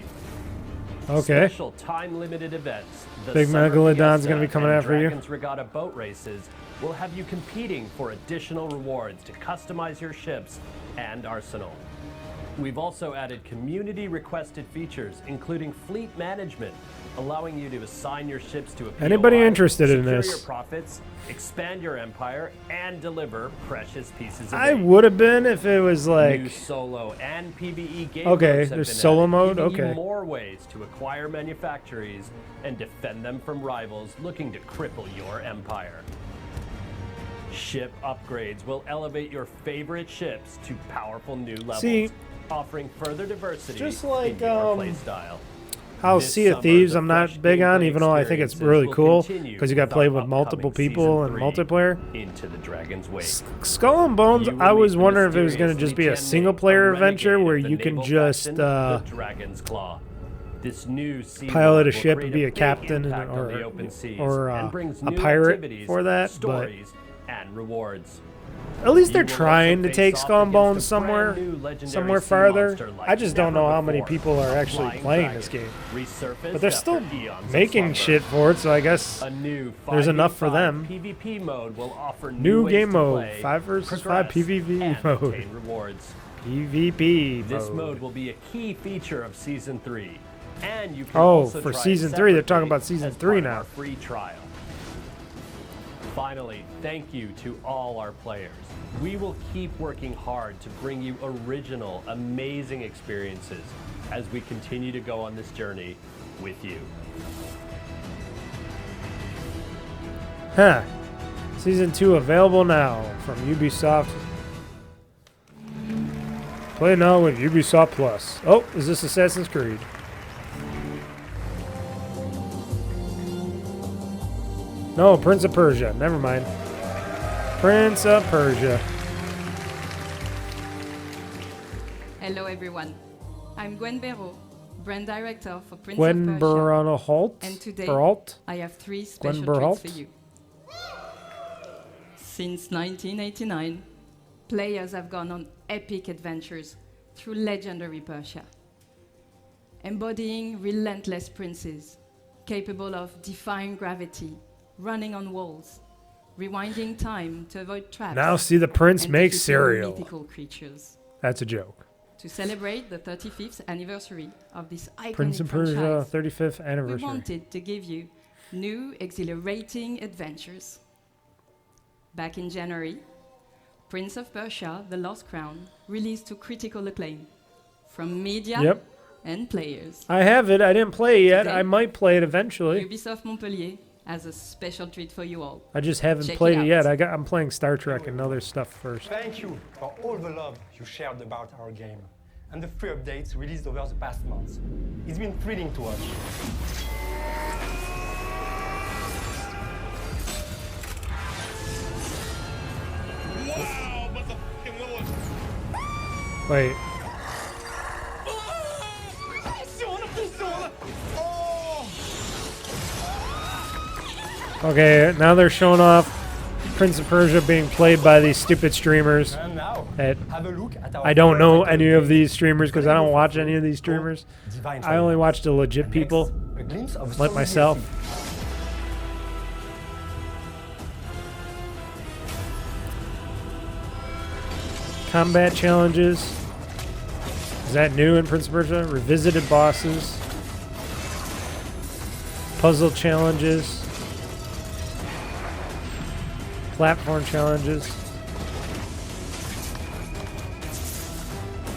Okay. Special time-limited events. The Big Summer Megalodon's Fiesta gonna be coming and after you. Dragons Regatta boat races will have you competing for additional rewards to customize your ships and arsenal. We've also added community-requested features, including fleet management, allowing you to assign your ships to a POI, Anybody interested in secure this? your profits, expand your empire, and deliver precious pieces of I aid. would have been if it was like. New solo and PvE game Okay, modes have there's been solo added, mode? giving you Okay. more ways to acquire manufactories and defend them from rivals looking to cripple your empire. Ship upgrades will elevate your favorite ships to powerful new levels, See, offering further diversity just like, in your playstyle. How This Sea of summer, Thieves the I'm fresh not big on, gameplay even though I think it's experiences really will cool continue because you got to with play our with multiple upcoming people Season and 3 multiplayer. Into the Dragon's Wake. Skull and Bones, You will I was meet the wondering if it was going to mysterious just be a Lieutenant, single player a adventure renegade where of the you can naval just faction, the Dragon's Claw. This new sea pilot lord a will ship create and be a big captain impact on the or, open seas or and brings a new pirate activities, for that, but stories, and rewards. at least they're You will trying also to face take off Skull and against Bones a somewhere, brand new legendary somewhere sea farther. monster like I just don't know never how many before. people are A actually flying playing dragon this game. resurfaced But they're still after eons of making slumber. shit for it, so I guess A new there's enough for 5v5 them. PvP mode will offer New ways game to mode, play, 5 versus 5 progress, PvP and mode. obtain rewards. PvP This mode. mode will be a key feature of Season 3. And you can Oh, also for try it Season 3, they're talking separately about Season as 3 part of now. our free trial. Finally, thank you to all our players. We will keep working hard to bring you original, amazing experiences as we continue to go on this journey with you. Huh. Season 2 available now from Ubisoft. Play now with Ubisoft Plus. Oh, is this Assassin's Creed? No, Prince of Persia. Never mind. Prince of Persia. Hello everyone. I'm Gwen Béraud, brand director for Prince Gwen of Persia. Berhalter. And today Berhalter? I have 3 Gwen special treats Berhalter? for you. Since 1989, players have gone on epic adventures through legendary Persia, embodying relentless princes, capable of defying gravity, running on walls, rewinding time to avoid traps. Now see the prince and make defeating cereal. mythical creatures. That's a joke. To celebrate the 35th anniversary of this iconic Prince of Persia franchise, 35th we anniversary. wanted to give you new exhilarating adventures. Back in January, Prince of Persia: The Lost Crown released to critical acclaim from media Yep. and players. I have it. I didn't play it yet. Today, I might play it eventually. Ubisoft Montpellier has a special treat for you all. I just haven't Check played it it yet. out. I'm playing Star Trek and other stuff first. Thank you for all the love you shared about our game and the free updates released over the past months. It's been thrilling to watch. Wow, motherfucking Lord. Wait. Okay, now they're showing off Prince of Persia being played by these stupid streamers. And now, That have a look at our I don't know first any title of these streamers because I don't watch any of these called streamers. Divine I only Triumph. watch the legit And people, next, a glimpse of like story myself. Combat challenges. Is that new in Prince of Persia? Revisited bosses. Puzzle challenges. Platform challenges.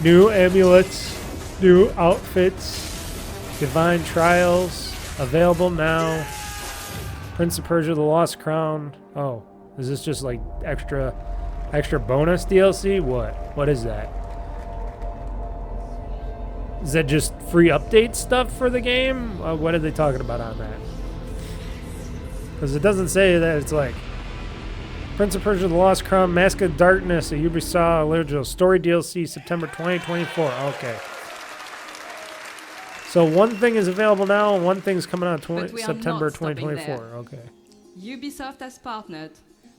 New amulets. New outfits. Divine Trials. Available now. Prince of Persia: The Lost Crown. Oh, is this just like extra bonus DLC? What is that? Is that just free update stuff for the game? What are they talking about on that? Because it doesn't say that it's like Prince of Persia: The Lost Crown, Mask of Darkness, a Ubisoft original story DLC, September 2024. Okay. So one thing is available now, and one thing's coming out But we are September not stopping 2024. there. Okay. Ubisoft has partnered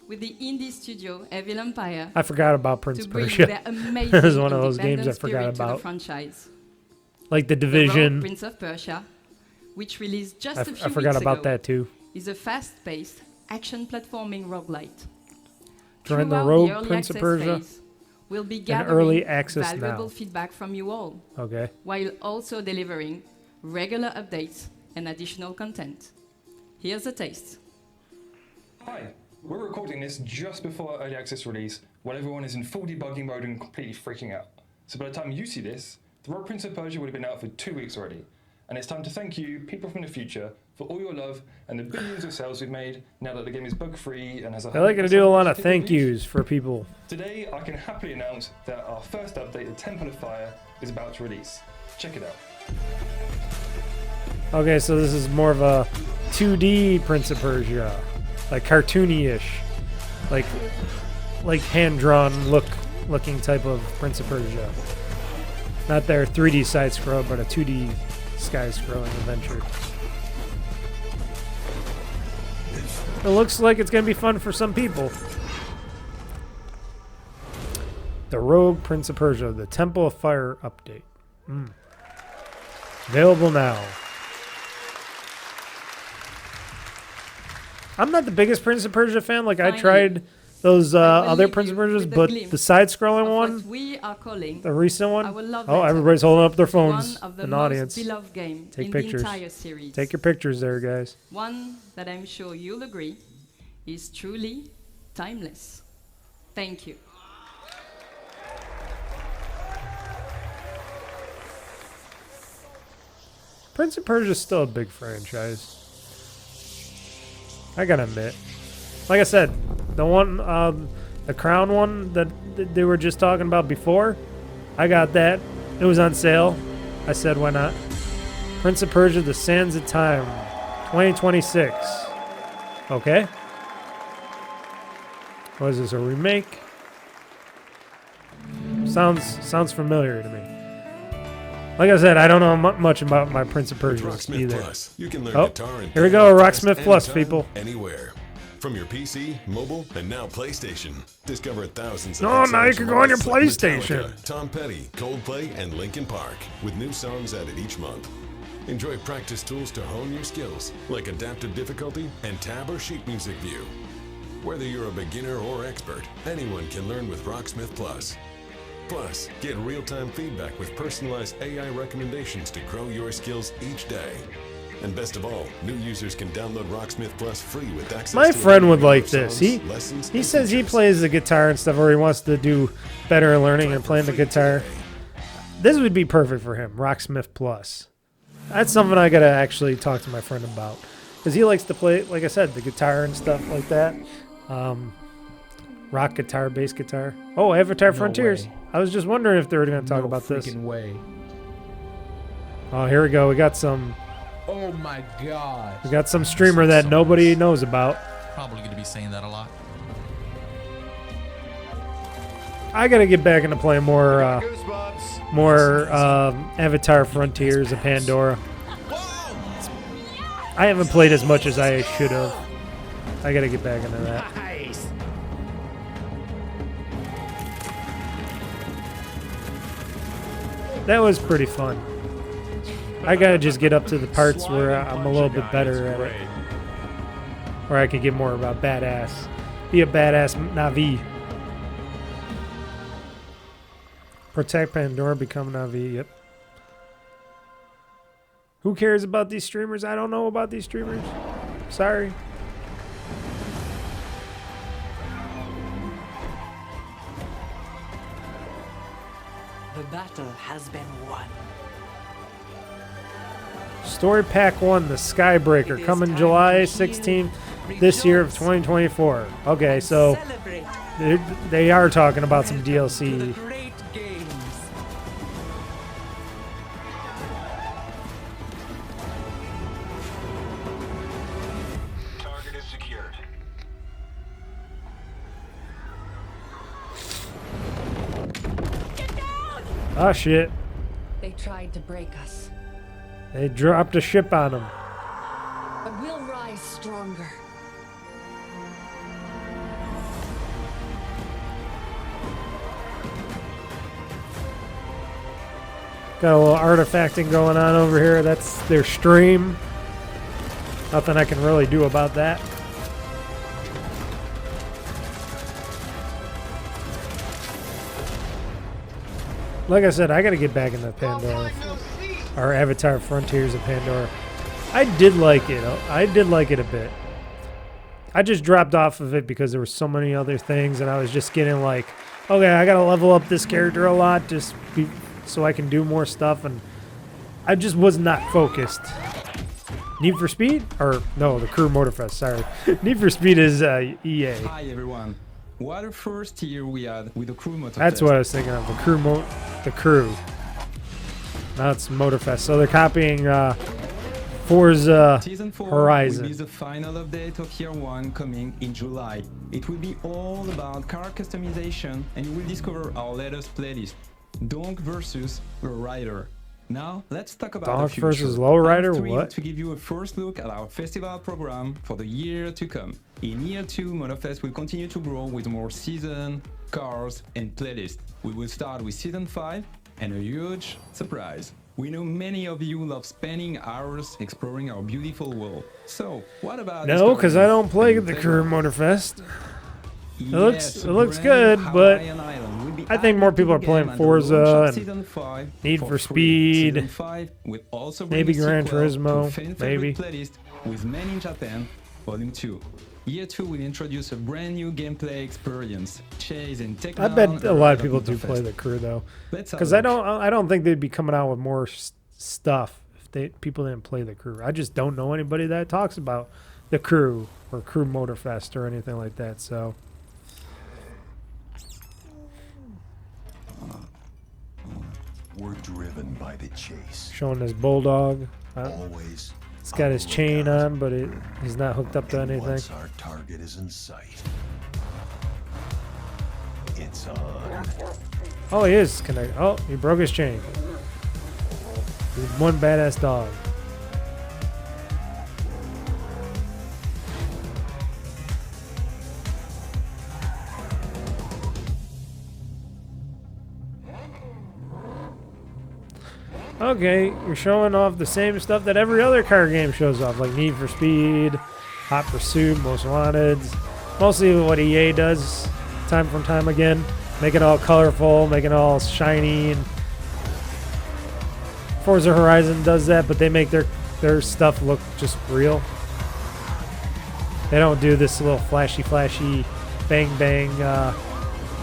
with the indie studio Evil Empire I forgot about Prince to of bring Persia. their amazing It was one of those games I independent forgot spirit to the about. franchise. Like The The Division. Rogue Prince of Persia, which released just a few I forgot weeks about ago, that too. is a fast-paced action platforming roguelite. Join the Throughout Rogue early Prince of access Persia. phase, we'll be and gathering early access valuable now. feedback from you all, Okay. while also delivering regular updates and additional content. Here's a taste. Hi, we're recording this just before our early access release, while everyone is in full debugging mode and completely freaking out. So by the time you see this, the Rogue Prince of Persia would have been out for 2 weeks already. And it's time to thank you, people from the future, for all your love and the billions of sales we've made now that the game is bug-free and has a I like to do a lot of 100% thank release. yous for people. Today, I can happily announce that our first update, the Temple of Fire, is about to release. Check it out. Okay, so this is more of a 2D Prince of Persia, like cartoony-ish, like hand-drawn looking type of Prince of Persia. Not their 3D side scroll, but a 2D sky scrolling adventure. It looks like it's gonna be fun for some people. The Rogue Prince of Persia, the Temple of Fire update. Available now. I'm not the biggest Prince of Persia fan. Like, I tried those other Prince of Persias, but the side-scrolling one, We are calling the recent one. our love Oh, letter everybody's holding up their to phones. one of the An most audience. beloved game Take in pictures. the entire series. Take your pictures there, guys. One that I'm sure you'll agree is truly timeless. Thank you. Prince of Persia is still a big franchise. I gotta admit. Like I said, the one, the Crown one that they were just talking about before, I got that. It was on sale. I said, why not? Prince of Persia: The Sands of Time, 2026. Okay. What is this, a remake? Sounds familiar to me. Like I said, I don't know much about my Prince of Persia Rocksmith either. Plus. You can learn Oh, guitar and here we go, piano Rocksmith class Plus, anytime, people. Anywhere. from your PC, mobile, and now PlayStation. Discover thousands of Oh, hit now you songs can from go on your artists like PlayStation. Metallica, Tom Petty, Coldplay, and Linkin Park, with new songs added each month. Enjoy practice tools to hone your skills, like adaptive difficulty and tab or sheet music view. Whether you're a beginner or expert, anyone can learn with Rocksmith Plus. Plus, get real-time feedback with personalized AI recommendations to grow your skills each day. And best of all, new users can download Rocksmith Plus free with access My to friend would video like songs, this. lessons, He and says he features. plays the guitar and stuff, or he wants to do better at learning and playing the guitar. This would be perfect for him, Rocksmith Plus. That's something I gotta actually talk to my friend about, because he likes to play, like I said, the guitar and stuff like that. Rock guitar, bass guitar. Oh, Avatar Frontiers. way. I was just wondering if they were gonna talk No about this. freaking way. Oh, here we go. We got some. Oh my god. We got some streamer that nobody knows about. Probably going to be saying that a lot. I gotta get back into playing more Avatar Frontiers of Pandora. I haven't played as much as I should have. I gotta get back into that. Nice. That was pretty fun. I gotta just get up to the parts where I'm a little bit better at it. Where I could get more about badass. Be a badass Navi. Protect Pandora, become Navi, yep. Who cares about these streamers? I don't know about these streamers. Sorry. The battle has been won. Story Pack 1, The Skybreaker, coming July 16th this year of 2024. Okay, so they are talking about some DLC. Great games. Target is secured. Oh shit. They tried to break us, They dropped a ship on them. but we'll rise stronger. Got a little artifacting going on over here. That's their stream. Nothing I can really do about that. Like I said, I gotta get back into Pandora. Or Avatar Frontiers of Pandora. I did like it. I did like it a bit. I just dropped off of it because there were so many other things, and I was just getting like, okay, I gotta level up this character a lot so I can do more stuff, and I just was not focused. Need for Speed? Or no, the Crew Motorfest, sorry. Need for Speed is EA. Hi everyone. What a first year we had with the Crew Motorfest. That's what I was thinking of, the Crew. Now it's Motorfest. So they're copying Forza Season 4 Horizon. will be the final update of Year 1 coming in July. It will be all about car customization, and you will discover our latest playlist, Donk versus Rider. Now, let's talk about Donk the future. versus Lowrider? I'm thrilled What? to give you a first look at our festival program for the year to come. In Year 2, Motorfest will continue to grow with more season, cars, and playlists. We will start with Season 5 and a huge surprise. We know many of you love spending hours exploring our beautiful world. So, what about No, because I don't play the Crew Motorfest. It looks good, but I think more people are playing Forza and Need for Speed, maybe Gran Turismo, maybe. Playlist with Men in Japan, Volume 2. Year 2 will introduce a brand new gameplay experience. Chase and take I bet down a lot of Motorfest. people do play the Crew though, Let's have because a I look. don't think they'd be coming out with more stuff if people didn't play the Crew. I just don't know anybody that talks about the Crew or Crew Motorfest or anything like that. So. We're driven by the chase. Showing his bulldog. Always. He's got his chain on, but he's not hooked up to And anything. once our target is in sight, it's on. Oh, he is connected. Oh, he broke his chain. He's one badass dog. Okay, you're showing off the same stuff that every other car game shows off, like Need for Speed, Hot Pursuit, Most Wanted. Mostly what EA does time from time again. Make it all colorful, make it all shiny. And Forza Horizon does that, but they make their stuff look just real. They don't do this little flashy, bang,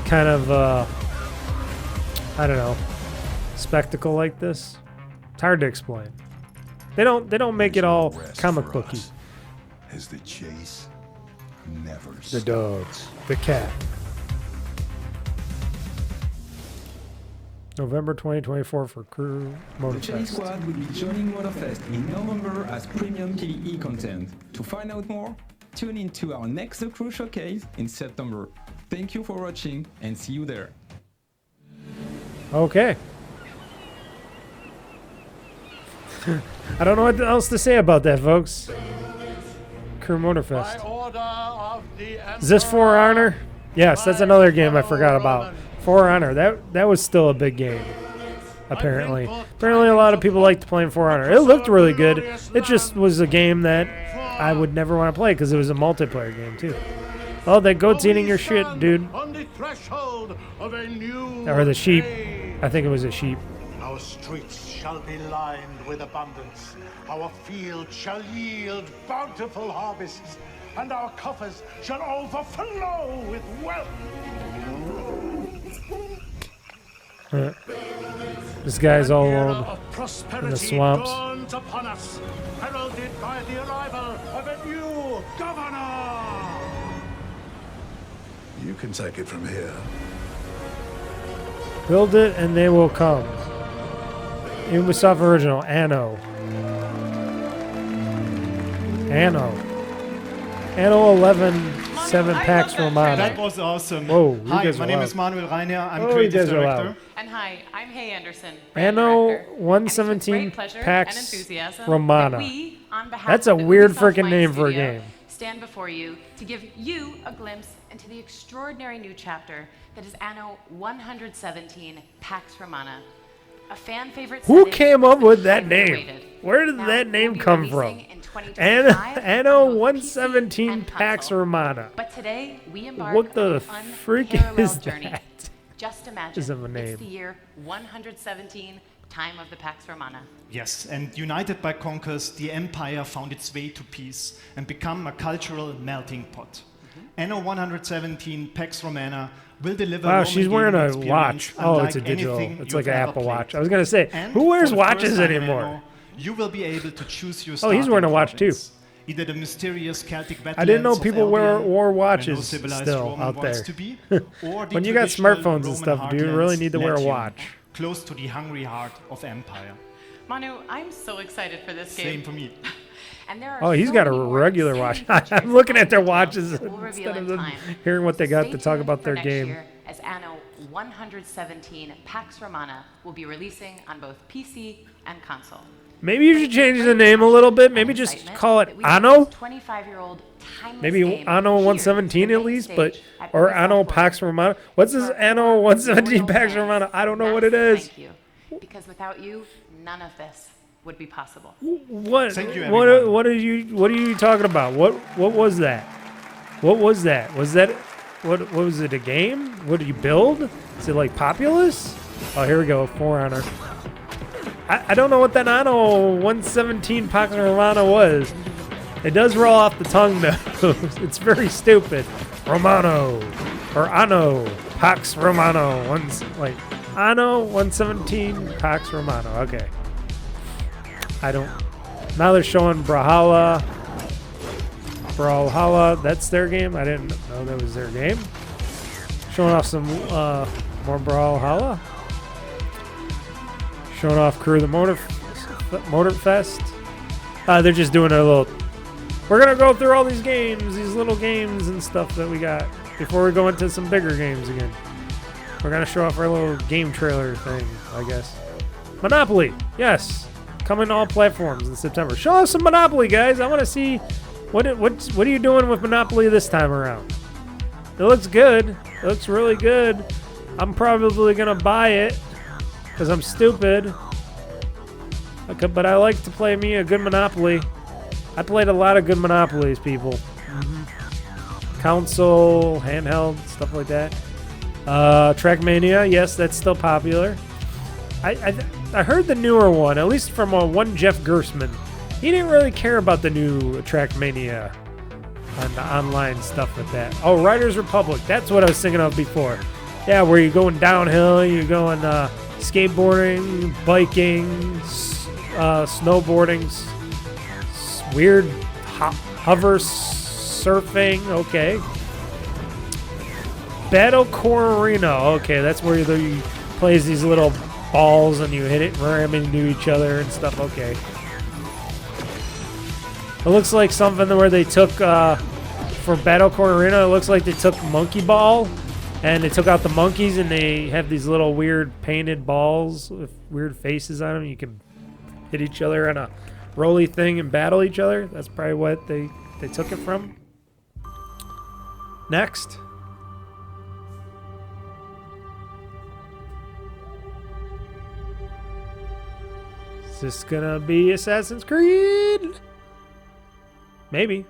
kind of, I don't know, spectacle like this. It's hard to explain. They don't make it all comic booky. As the chase never The dogs. The cat. November 2024 for Crew The Chase Motorfest. Squad will be joining Motorfest in November as premium PvE content. To find out more, tune in to our next The Crew Showcase in September. Thank you for watching and see you there. Okay. I don't know what else to say about that, folks. Crew Motorfest. Is this For Honor? Yes, that's another game I forgot about. For Honor. That was still a big game. Apparently. Apparently a lot of people liked playing For Honor. It looked really good. It just was a game that I would never want to play because it was a multiplayer game too. Oh, that goat's eating your shit, dude. On the threshold of a new Or the sheep. day. I think it was a sheep. Our streets shall be lined with abundance. Our fields shall yield bountiful harvests, and our coffers shall overflow with wealth. This guy's all Era alone of in prosperity the swamps. dawns upon us, heralded by the arrival of a new governor. You can take it from here. Build it and they will come. Ubisoft original, Anno 11/7 Pax Romana. That was awesome. Whoa, you Hi, guys my are name loud. is Manuel Reiner. I'm Oh, you creative guys are director. loud. And hi, I'm Hay Anderson. Anno 117 great pleasure and Pax enthusiasm Romana. that we, on behalf That's a of the weird Ubisoft freaking Live name for a Studio, game. stand before you to give you a glimpse into the extraordinary new chapter that is Anno 117 Pax Romana. A fan favorite Who setting came up with that highly name? awaited. Where did Now, that we'll name be come releasing from? in 2025 Anno on both 117 PC and Pax console. Romana. But today we embark What the on an freak unparalleled is journey. that? Just imagine, Is of a name. it's the year 117, time of the Pax Romana. Yes, and united by conquest, the empire found its way to peace and become a cultural melting pot. Anno 117 Pax Romana will deliver Wow, she's Roman wearing gaming a watch. experience Oh, it's a unlike digital. anything It's you've like an ever Apple played. Watch. I was gonna say, And who wears for the first watches time in anymore? Anno, you will be able to choose your Oh, he's wearing a starting watch too. province. Either the mysterious Celtic I didn't know wetlands of people Albion, wore where no watches civilized still Roman out wants there. to be, or the When you got traditional smartphones and Roman stuff, do you really heartlands need to wear a Latium, watch? close to the hungry heart of empire. Manu, I'm so excited for this game. Same for me. And there are Oh, he's so got a many more regular watch. exciting features I'm looking and at their details watches that we'll reveal instead in of them time. hearing what they got Stay to talk tuned about for their next game. year as Anno 117 Pax Romana will be releasing on both PC and console. Maybe you should change the name a little bit. Maybe just call it Anno. 25-year-old timeless Maybe game Anno here 117 to the at main least, stage but at or Ubisoft Anno Forward. Pax Romana. What's this Anno 117 Pax Romana? I don't know what it is. Thank you, because without you, none of this would be possible. What? Thank you, What? everyone. What are you talking about? What was that? What was that? Was that? What was it? A game? What did you build? Is it like Populous? Oh, here we go. For Honor. I don't know what that Anno 117 Pax Romana was. It does roll off the tongue though. It's very stupid. Romano or Anno Pax Romano. Like Anno 117 Pax Romano. Okay. I don't. Now they're showing Brawlhalla. That's their game. I didn't know that was their game. Showing off some more Brawlhalla. Showing off Crew the Motorfest. They're just doing a little. We're gonna go through all these games, these little games and stuff that we got before we go into some bigger games again. We're gonna show off our little game trailer thing, I guess. Monopoly, yes, coming to all platforms in September. Show us some Monopoly, guys. I want to see what are you doing with Monopoly this time around. It looks good. It looks really good. I'm probably gonna buy it because I'm stupid. But I like to play me a good Monopoly. I played a lot of good Monopolies, people. Console, handheld, stuff like that. Trackmania, yes, that's still popular. I heard the newer one, at least from one Jeff Gersman. He didn't really care about the new Trackmania and the online stuff with that. Oh, Riders Republic, that's what I was thinking of before. Yeah, where you're going downhill, you're going skateboarding, biking, snowboarding, weird hover surfing, okay. Battlecore Arena, okay, that's where you play as these little balls and you hit it and ram into each other and stuff, okay. It looks like something where they took, for Battlecore Arena, it looks like they took Monkey Ball and they took out the monkeys and they have these little weird painted balls with weird faces on them. You can hit each other on a rolly thing and battle each other. That's probably what they took it from. Next. Is this gonna be Assassin's Creed? Maybe.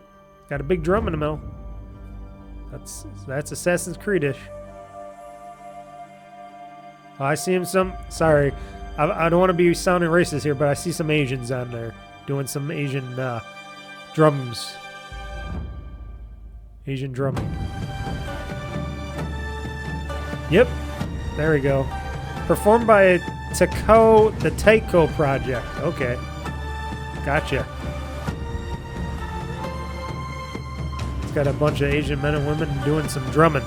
Got a big drum in the middle. That's Assassin's Creed-ish. Oh, I see him sorry. I don't want to be sounding racist here, but I see some Asians on there doing some Asian drums. Asian drumming. Yep. There we go. Performed by the Taiko Project. Okay. Gotcha. It's got a bunch of Asian men and women doing some drumming.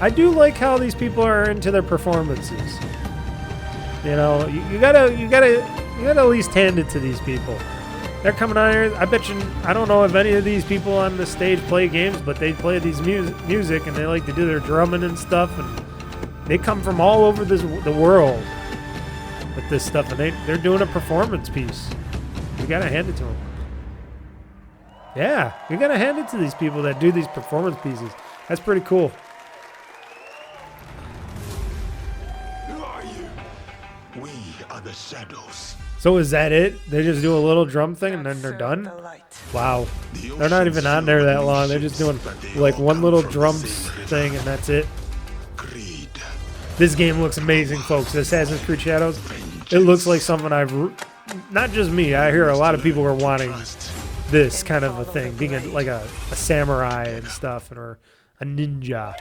I do like how these people are into their performances. You know, you gotta at least hand it to these people. They're coming on here. I bet you, I don't know if any of these people on the stage play games, but they play these music and they like to do their drumming and stuff. And they come from all over the world with this stuff, and they're doing a performance piece. You gotta hand it to them. Yeah, you gotta hand it to these people that do these performance pieces. That's pretty cool. We are the shadows. So is that it? They just do a little drum thing and then they're done? Wow. They're not even on there that long. They're just doing like one little drum thing and that's it. This game looks amazing, folks. Assassin's Creed Shadows. It looks like something not just me. I hear a lot of people are wanting this kind of a thing, being like a samurai and stuff, or a ninja.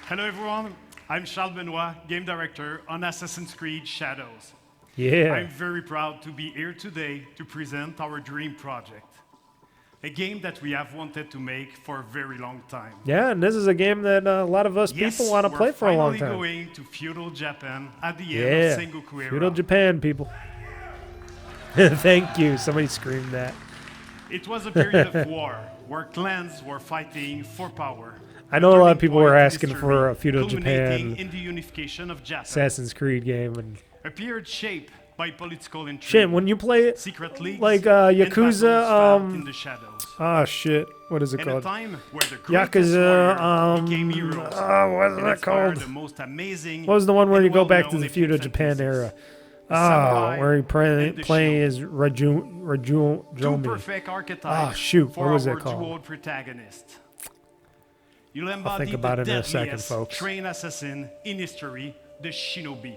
Hello everyone, I'm Charles Benoit, game director on Assassin's Creed Shadows. Yeah. I'm very proud to be here today to present our dream project. A game that we have wanted to make for a very long time. Yeah, and this is a game that a lot of us people want to play for a long time. We're finally going to feudal Japan at the end of Sengoku era. Feudal Japan, people. Thank you. Somebody screamed that. It was a period of war where clans were fighting for power. I know a lot of people were asking for a feudal Japan in the unification of Japan. Assassin's Creed game, and a period shaped by political intrigue. Shit, when you play it, secret leagues, like Yakuza, in the shadows. Oh shit, what is it called? A time where the Yakuza, became heroes. What is that called? The most amazing what was the one where you go back to the feudal Japan era? Where you play as Rajomi. Perfect archetypes. Oh shoot, what was that called? Dual protagonist. I'll think about it in a second, folks. Trained assassin in history, the Shinobi,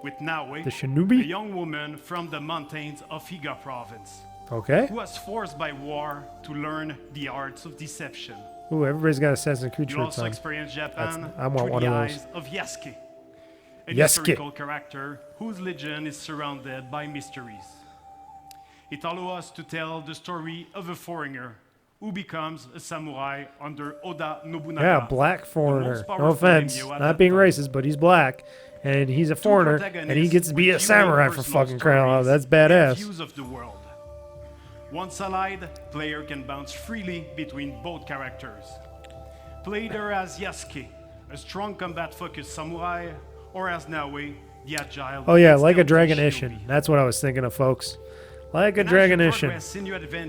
with Naue, the Shinobi? A young woman from the mountains of Higa province. Okay. Who was forced by war to learn the arts of deception. Ooh, everybody's got Assassin's Creed shirts on. You also experience Japan I want one through the of those. eyes of Yasuke, a historical character whose legend is surrounded by mysteries. It allows us to tell the story of a foreigner who becomes a samurai under Oda Nobunaga. Yeah, black foreigner. No offense, not being racist, but he's black, and he's a foreigner, and he gets to be a samurai for fucking crying out loud. That's badass. Views of the world. Once allied, player can bounce freely between both characters. Play either as Yasuke, a strong combat-focused samurai, or as Naoe, the agile. Oh yeah, like a Dragon-ishin. That's what I was thinking of, folks. Like a Dragon-ishin.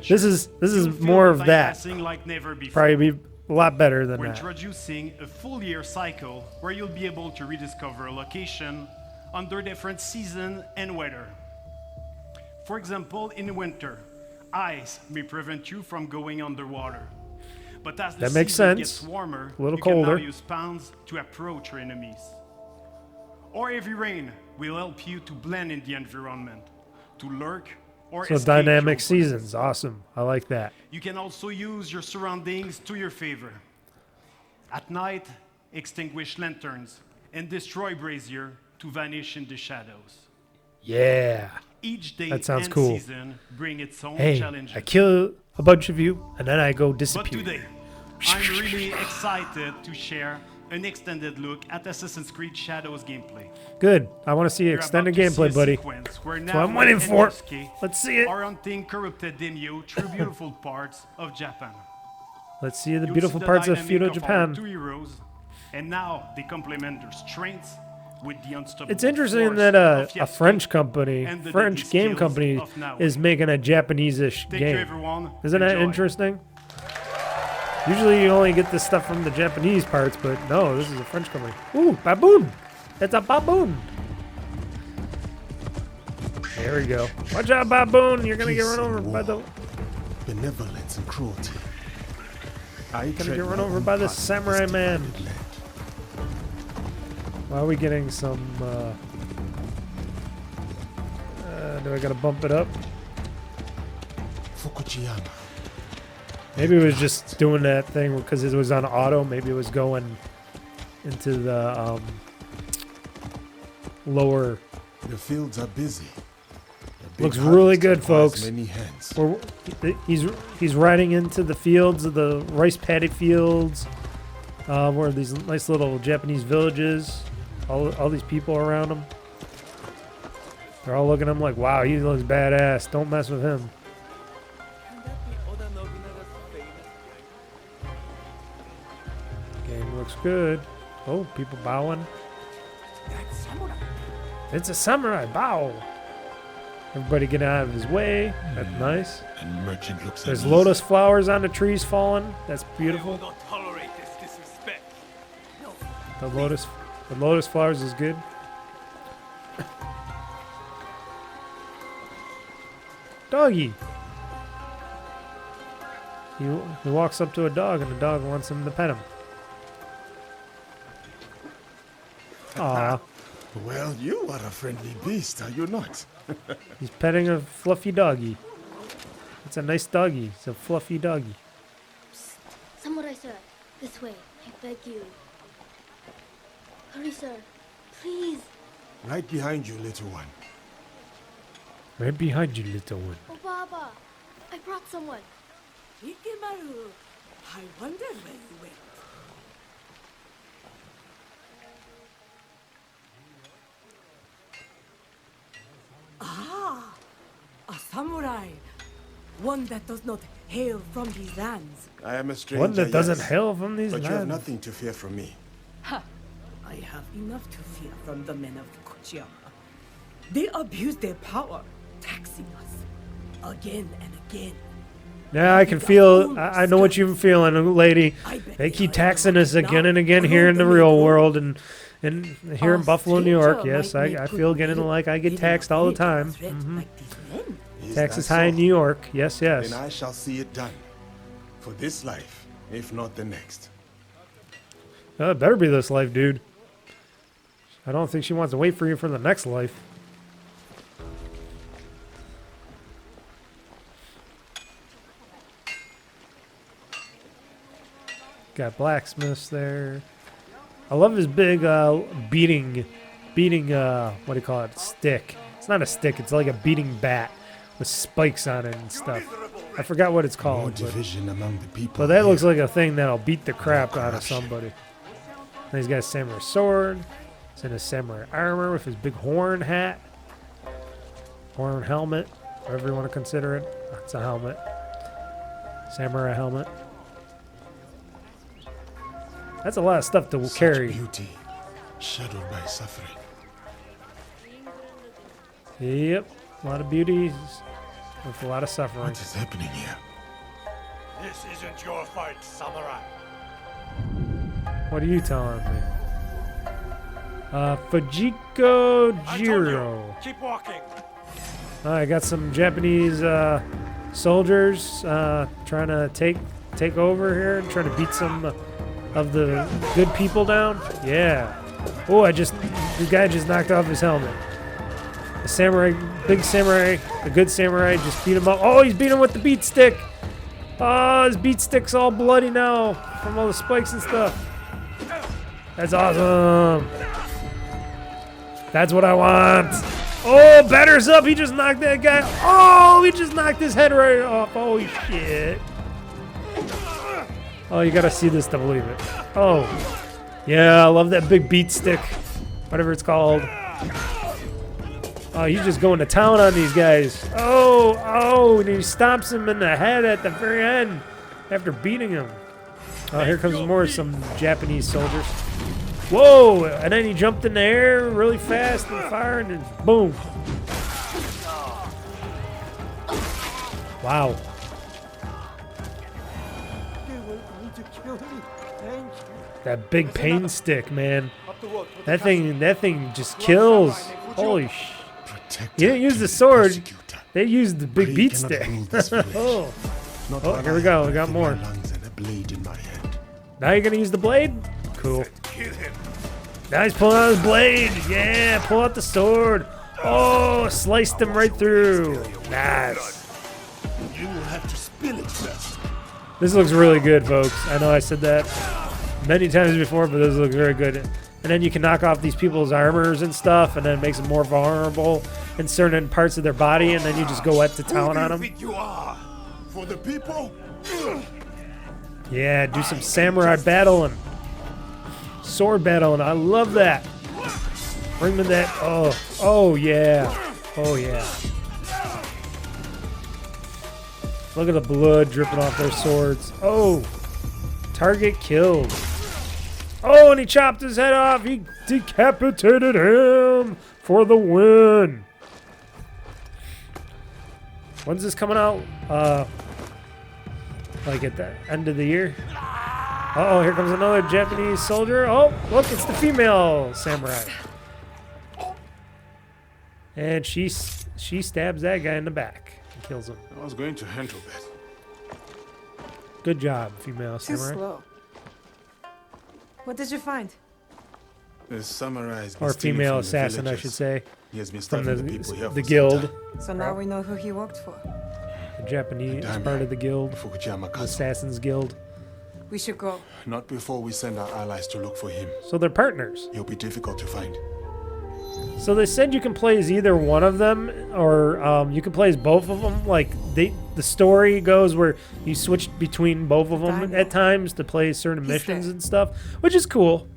This is more of that. Like never before. Probably be a lot better than We're that. introducing a full year cycle where you'll be able to rediscover a location under different season and weather. For example, in winter, ice may prevent you from going underwater. But as the That makes season sense. gets warmer, A little you can colder. now use spawns to approach your enemies. Or heavy rain will help you to blend in the environment, to lurk or So escape dynamic your seasons, awesome. I like that. You can also use your surroundings to your favor. At night, extinguish lanterns and destroy brazier to vanish in the shadows. Yeah. Each day That sounds and cool. season bring its own Hey, challenges. I kill a bunch of you and then I go But disappear. today, I'm really excited to share an extended look at Assassin's Creed Shadows gameplay. Good. I want to see You're extended about to see gameplay, a buddy. sequence where That's what I'm Naoe waiting and for. Yasuke Let's see it. are hunting corrupted daimyo through beautiful parts of Japan. Let's see the You'll beautiful see the parts of dynamic feudal our Japan. two heroes, and now they complement their strengths with the unstoppable It's interesting force that of a Yasuke French company, and the French deadly game skills company, of Naoe. is making a Japanese-ish Thank you, game. everyone. Isn't that Enjoy. interesting? Usually you only get this stuff from the Japanese parts, but no, this is a French company. Ooh, baboon! It's a baboon! There we go. Watch out, baboon! You're gonna get run over by the... Benevolence and cruelty. You're gonna get run over by the samurai man. Why are we getting some, do I gotta bump it up? Fukujiyama. Maybe it was just doing that thing because it was on auto. Maybe it was going into the lower. The fields are busy. Looks really good, requires folks. many hands. He's riding into the fields of the rice paddy fields, where these nice little Japanese villages. All these people around him. They're all looking at him like, "Wow, he looks badass. Don't mess with him." Game looks good. Oh, people bowing. It's a samurai. Bow. Everybody get out of his way. That's nice. And merchant looks There's at lotus flowers on the trees falling. That's beautiful. tolerate this disrespect. The lotus flowers is good. Doggy. He walks up to a dog and the dog wants him to pet him. Aw. Well, you are a friendly beast, are you not? He's petting a fluffy doggy. It's a nice doggy. It's a fluffy doggy. Samurai sir, this way, I beg you. Hurry, sir, please. Right behind you, little one. Right behind you, little one. Oh, Baba, I brought someone. Ikemaru, I wonder where you went. Ah, a samurai. One that does not hail from these lands. I am a stranger. One that doesn't yes, hail from these but you have lands. nothing to fear from me. Ha! I have enough to fear from the men of Fukujiyama. They abuse their power, taxing us again and again. Yeah, I can feel. I know what you're feeling, lady. They keep taxing us again and again here in the real world, and here in Buffalo, New York. Yes, I feel getting like I get taxed all the time. Taxes high in New York. Yes, yes. Then I shall see it done. For this life, if not the next. It better be this life, dude. I don't think she wants to wait for you for the next life. Got blacksmiths there. I love his big beating, what do you call it? Stick. It's not a stick. It's like a beating bat with spikes on it and stuff. I forgot what it's More called. division among the people. But that here. looks like a thing that'll beat the crap out of somebody. And he's got a samurai sword. He's in his samurai armor with his big horn hat. Horn helmet, whatever you want to consider it. It's a helmet. Samurai helmet. That's a lot of stuff to carry. Beauty, shadowed by suffering. Yep, a lot of beauties with a lot of suffering. What is happening here? This isn't your fight, samurai. What are you telling me? Fujiko Jiro. Keep walking. I got some Japanese soldiers trying to take over here and trying to beat some of the good people down. Yeah. Oh, the guy just knocked off his helmet. The samurai, big samurai, the good samurai just beat him up. Oh, he's beating him with the beat stick. Oh, his beat stick's all bloody now from all the spikes and stuff. That's awesome. That's what I want. Oh, batter's up. He just knocked that guy. Oh, he just knocked his head right off. Holy shit. Oh, you gotta see this to believe it. Oh. Yeah, I love that big beat stick. Whatever it's called. Oh, he's just going to town on these guys. Oh, and he stomps him in the head at the very end after beating him. Oh, here comes some Japanese soldiers. Whoa, and then he jumped in the air really fast and fired, and then boom. Wow. That big pain stick, man. That thing just kills. Holy sh! You didn't use the sword. They used the big beat stick. Oh, here we go. We got more. Now you're gonna use the blade? Cool. Now he's pulling out his blade. Yeah, pull out the sword. Oh, sliced him right through. Nice. You will have to spill it first. This looks really good, folks. I know I said that many times before, but this looks very good. And then you can knock off these people's armors and stuff, and then it makes them more vulnerable in certain parts of their body, and then you just go wet to town on them. You are for the people. Yeah, do some samurai battling. Sword battling. I love that. Bring me that. Oh yeah. Oh yeah. Look at the blood dripping off their swords. Oh, target killed. Oh, and he chopped his head off. He decapitated him for the win. When's this coming out? Like at the end of the year? Uh-oh, here comes another Japanese soldier. Oh, look, it's the female samurai. And she stabs that guy in the back and kills him. I was going to handle that. Good job, female Too samurai. slow. What did you find? The samurai is Or female assassin, I should say. He has been from stabbing the people here the for guild. So now we know who he worked for. The Japanese part of the guild. The Assassin's Guild. We should go. Not before we send our allies to look for him. So they're partners. He'll be difficult to find. So they said you can play as either one of them, or you can play as both of them. Like the story goes where you switch between both of them at times to play certain missions and stuff, which is cool.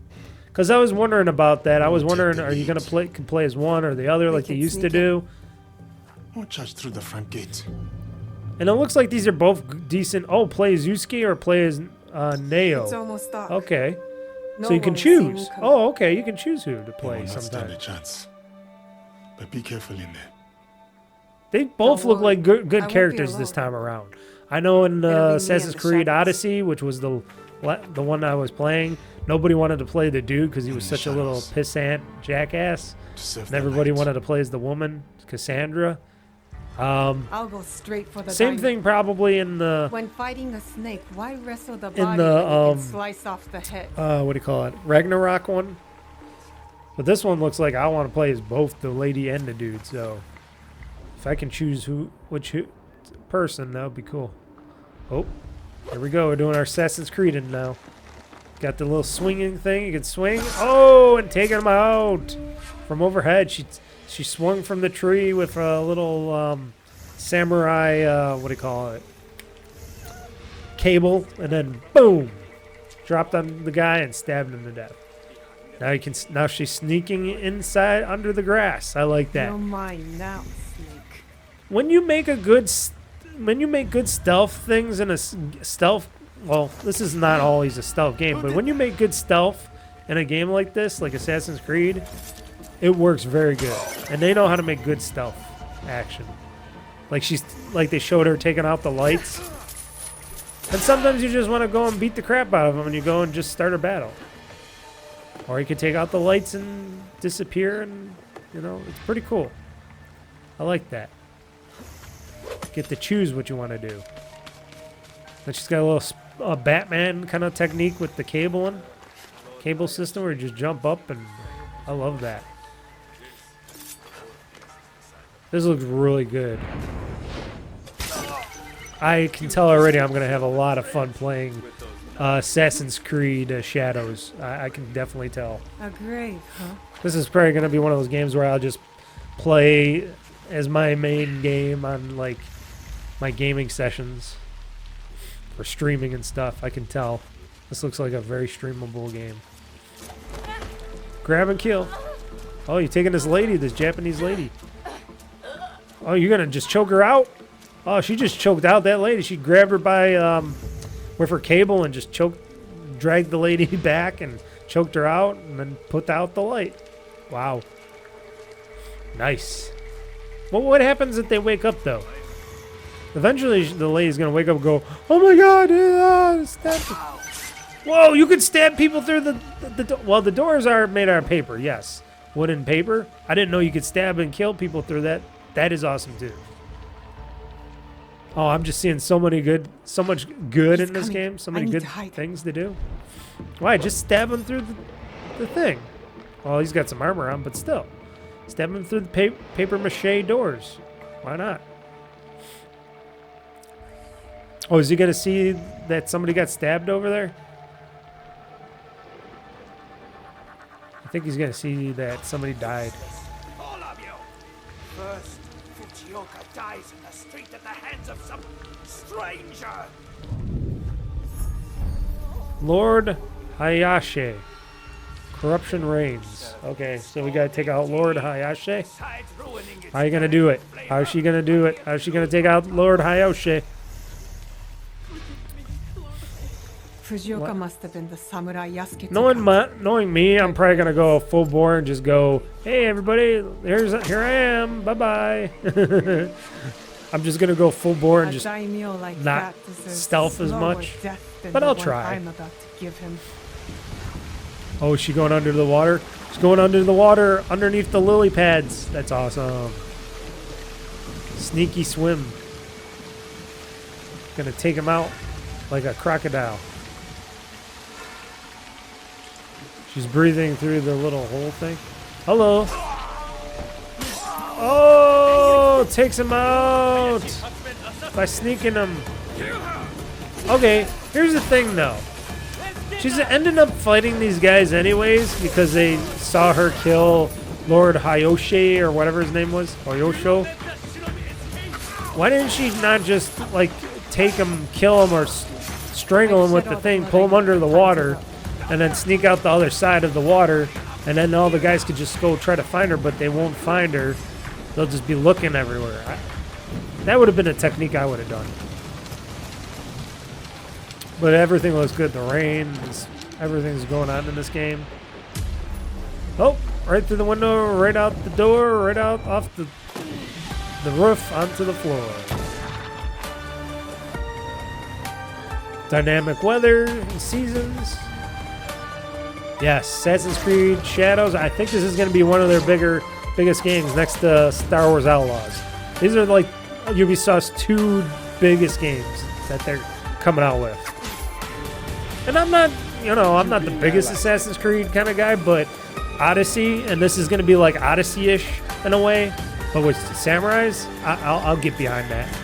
Because I was wondering about that. I was wondering, are you gonna play as one or the other like they used to do? Won't charge through the front gate. And it looks like these are both decent. Oh, play as Yusuke or play as Neo. It's almost dark. Okay. No So you can one will see him choose. come. Oh, okay. You can choose who to play Not stand a sometimes. chance. But be careful in there. They both look like good won't be characters this time around. I know in It'll be me Assassin's and the Creed shadows. Odyssey, which was the one I was playing, nobody wanted to play the dude because he was such a little pissant jackass. And everybody wanted to play as the woman, Cassandra. I'll go straight for the Same diamond. thing probably in the When fighting a snake, why wrestle the body in when the you can slice off the head? what do you call it? Ragnarok one. But this one looks like I want to play as both the lady and the dude. So if I can choose which person, that would be cool. Oh, here we go. We're doing our Assassin's Creed now. Got the little swinging thing. You can swing. Oh, and taking him out from overhead. She swung from the tree with a little samurai. What do you call it? Cable, and then boom, dropped on the guy and stabbed him to death. Now she's sneaking inside under the grass. I like that. You're mine now, snake. When you make good stealth things in a stealth well, this is not always a stealth game, but when you make good stealth in a game like this, like Assassin's Creed, it works very good. And they know how to make good stealth action. Like they showed her taking out the lights. And sometimes you just want to go and beat the crap out of them and you go and just start a battle. Or you can take out the lights and disappear and, you know, it's pretty cool. I like that. Get to choose what you want to do. And she's got a little Batman kind of technique with the cable system where you just jump up, and I love that. This looks really good. I can tell already I'm going to have a lot of fun playing Assassin's Creed Shadows. I can definitely tell. A grave, huh? This is probably going to be one of those games where I'll just play as my main game on like my gaming sessions for streaming and stuff. I can tell. This looks like a very streamable game. Grab and kill. Oh, you're taking this lady, this Japanese lady. Oh, you're going to just choke her out? Oh, she just choked out that lady. She grabbed her by with her cable and just dragged the lady back and choked her out and then put out the light. Wow. Nice. Well, what happens if they wake up, though? Eventually, the lady's going to wake up and go, oh my god, stab me. Whoa, you can stab people through the well, the doors are made out of paper, yes. Wooden paper. I didn't know you could stab and kill people through that. That is awesome, too. Oh, I'm just seeing so much good in this game. So many good things to do. Why? Just stab him through the thing. Well, he's got some armor on, but still. Stab him through the paper mache doors. Why not? Oh, is he going to see that somebody got stabbed over there? I think he's going to see that somebody died. All of you! First, Fujioka dies in the street at the hands of some stranger! Lord Hayashi. Corruption reigns. Okay, so we gotta take out Lord Hayashi. How are you gonna do it? How's she gonna do it? How's she gonna take out Lord Hayashi? Fujioka must have been the samurai Yasuke. Knowing me, I'm probably gonna go full bore and just go, hey everybody, here I am, bye bye. I'm just gonna go full bore and just like not stealth as much, but I'll try. I'm about to give him. Oh, is she going under the water? She's going under the water, underneath the lily pads. That's awesome. Sneaky swim. Gonna take him out like a crocodile. She's breathing through the little hole thing. Hello. Oh, takes him out by sneaking him. Okay, here's the thing though. She's ended up fighting these guys anyways because they saw her kill Lord Hayashi or whatever his name was. Hayosho. Why didn't she not just like take him, kill him, or strangle him with the thing, pull him under the water, and then sneak out the other side of the water, and then all the guys could just go try to find her, but they won't find her. They'll just be looking everywhere. That would have been a technique I would have done. But everything looks good. The rain, everything's going on in this game. Oh, right through the window, right out the door, right out off the roof onto the floor. Dynamic weather and seasons. Yes, Assassin's Creed Shadows. I think this is going to be one of their biggest games next to Star Wars Outlaws. These are like Ubisoft's two biggest games that they're coming out with. And I'm not the biggest Assassin's Creed kind of guy, but Odyssey, and this is going to be like Odyssey-ish in a way, but with samurais, I'll get behind that.